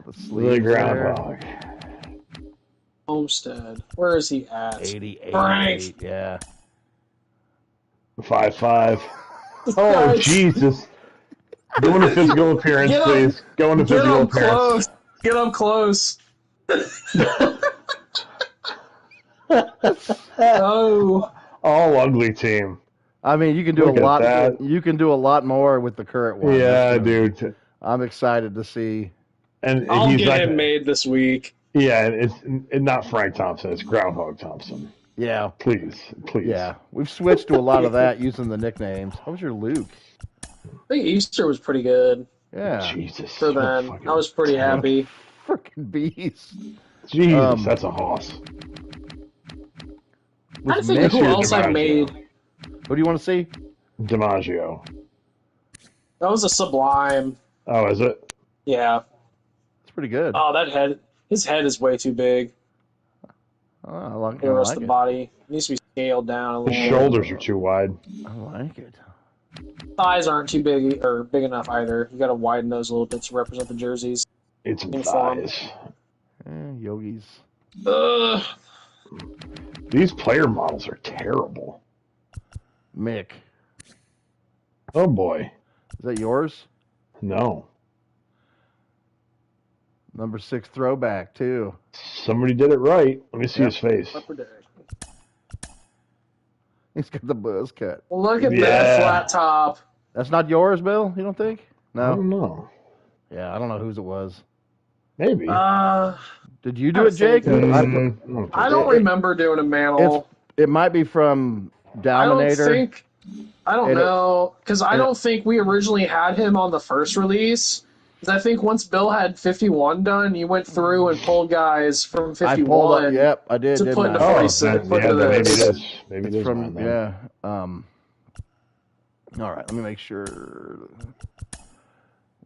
The sleeves groundhog. Homestead. Where is he at? 88. Frank. Yeah. 5'5". Oh Guys, Jesus! Go into physical appearance, Get up. please. Go into Get physical up appearance. close. Get up close. Oh. All ugly team. I mean, you can do Look a at lot. that. You can do a lot more with the current one. Yeah, That's- dude. I'm excited to see. And I'll he's get like, him made this week. yeah, it's not Frank Thompson. It's Groundhog Thompson. Yeah. Please. Yeah. We've switched to a lot of that using the nicknames. How was your Luke? I think Easter was pretty good Yeah. Jesus. for what a them. fucking I was pretty tank. happy. Freaking beast. Jesus, that's a hoss. I Was think Mitch who here? else I've DiMaggio. made. Who do you want to see? DiMaggio. That was a sublime. Oh, is it? Yeah. It's pretty good. Oh, that head. His head is way too big. Oh, I like, The I rest like of the it. body it needs to be scaled down a The little. bit. shoulders are too wide. I like it. Thighs aren't too big or big enough either. You got to widen those a little bit to represent the jerseys. It's some Uniform. thighs. Yogis. These player models are terrible. Mick. Oh boy. Is that yours? No. Number 6 throwback, too. Somebody did it right. Let me see his face. He's got the buzz cut. Look at that flat top. That's not yours, Bill? You don't think? No. I don't know. Yeah, I don't know whose it was. Maybe. Did you do it, Jake? I don't remember doing a mantle. It might be from Dominator. I don't know, because I don't think we originally had him on the first release. Because I think once Bill had 51 done, you went through and pulled guys from 51. Yep, I did. To put into 46. Maybe it is. Maybe it is from mine, then. All right, let me make sure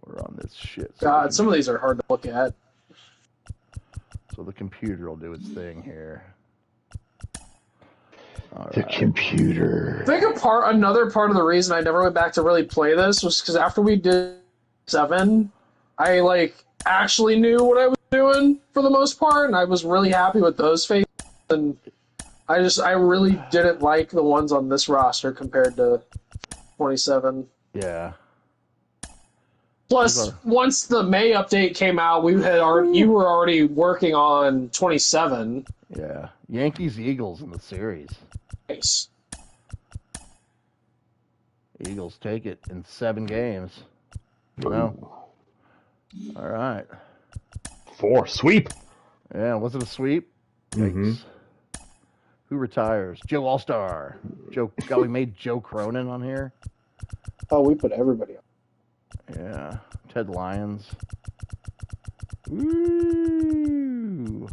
we're on this shit. God, some of these are hard to look at. So the computer will do its thing here. The computer. I think another part of the reason I never went back to really play this was because after we did 7, I actually knew what I was doing for the most part, and I was really happy with those faces. And I really didn't like the ones on this roster compared to 27. Yeah. Plus, once the May update came out, you were already working on 27. Yeah, Yankees Eagles in the series. Nice. Eagles take it in 7 games. No. All right. 4 sweep. Yeah, was it a sweep? Mm-hmm. Who retires? Joe All-Star. God, we made Joe Cronin on here. Oh, we put everybody on. Yeah. Ted Lyons. Ooh.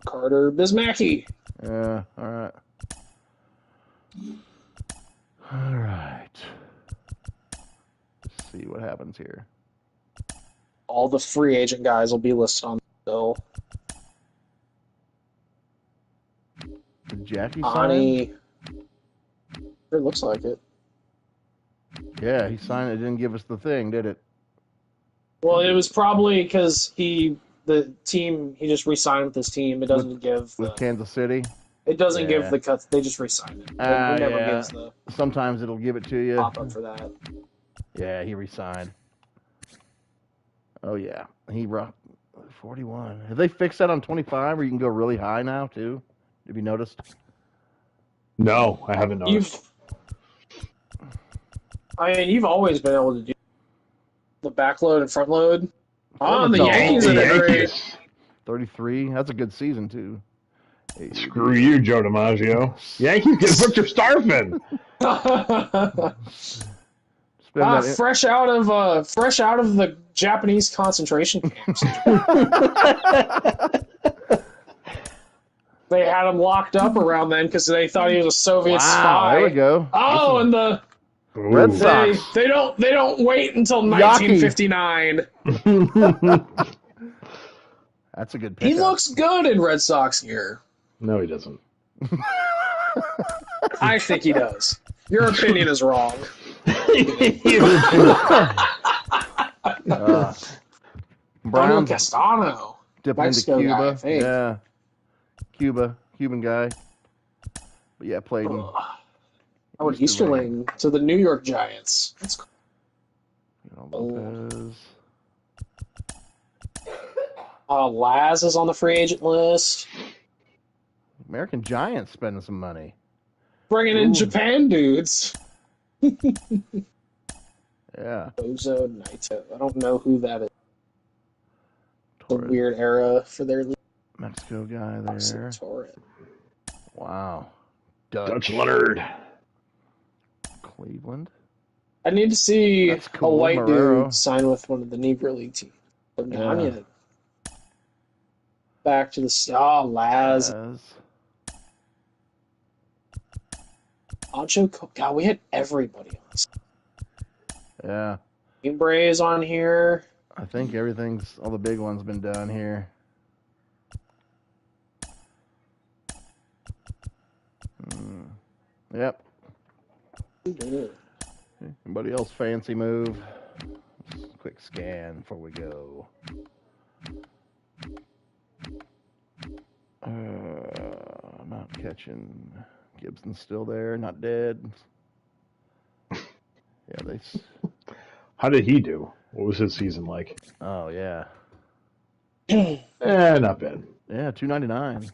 Carter Bismacki. Yeah, all right. All right. Let's see what happens here. All the free agent guys will be listed on the bill. Did Jackie sign? It looks like it. Yeah, he signed it. It didn't give us the thing, did it? Well, it was probably because he just re-signed with his team. It doesn't give with Kansas City. It doesn't give the cuts. They just re-signed it. It never gives the. Sometimes it'll give it to you. Pop up for that. Yeah, he re-signed. Oh yeah, he rocked 41. Have they fixed that on 25, where you can go really high now too? Have you noticed? No, I haven't noticed. You've always been able to do the back load and front load. The Yankees are great. 33. That's a good season too. Screw you, Joe DiMaggio. Yankees get Victor Starfin. Fresh out of the Japanese concentration camps. They had him locked up around then because they thought he was a Soviet spy. There we go. Oh, and the Red Sox. They don't wait until 1959. That's a good pickup. He looks good in Red Sox gear. No, he doesn't. I think he does. Your opinion is wrong. Brown Castano. dipping into Cuba. Yeah. Cuban guy. But yeah, played in Easterling to the New York Giants. That's cool. Lopez. Laz is on the free agent list. American Giants spending some money. Bringing in Japan dudes. Yeah. Bozo Naito. I don't know who that is. A weird era for their league. Mexico guy there. Wow. Dutch Leonard. Cleveland. I need to see cool. a white Marrero. dude sign with one of the Negro League teams. Back to the Laz. Ancho. God, we had everybody on this. Yeah. Bray is on here. I think all the big ones been done here. Yep. Anybody else fancy move? Just a quick scan before we go. catching. Gibson's still there, not dead. Yeah, they. How did he do? What was his season like? Oh yeah. Not bad. Yeah, 299.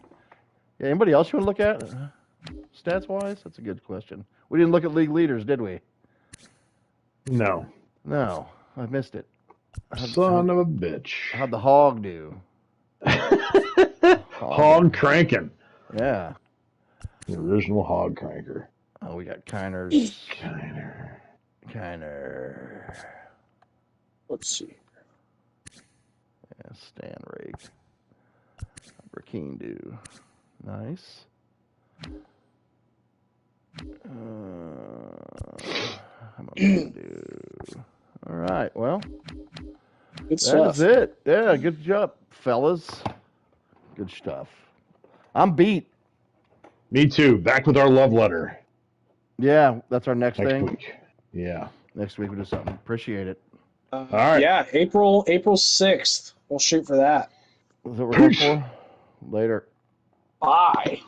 Yeah, anybody else you want to look at stats wise? That's a good question. We didn't look at league leaders, did we? No. No, I missed it. Son of a bitch. How'd the hog do? Hog cranking. Yeah. The original hog cranker. Oh, we got Kiner. Let's see. Yeah, Stan Rake. Burkeen do. Nice. How about do? All right. Well, Good stuff. that's it. Yeah, good job, fellas. Good stuff. I'm beat. Me too. Back with our love letter. Yeah, that's our next thing. Week. Yeah. Next week we do something. Appreciate it. All right. Yeah, April 6th. We'll shoot for that. Is that what we're going for? Later. Bye.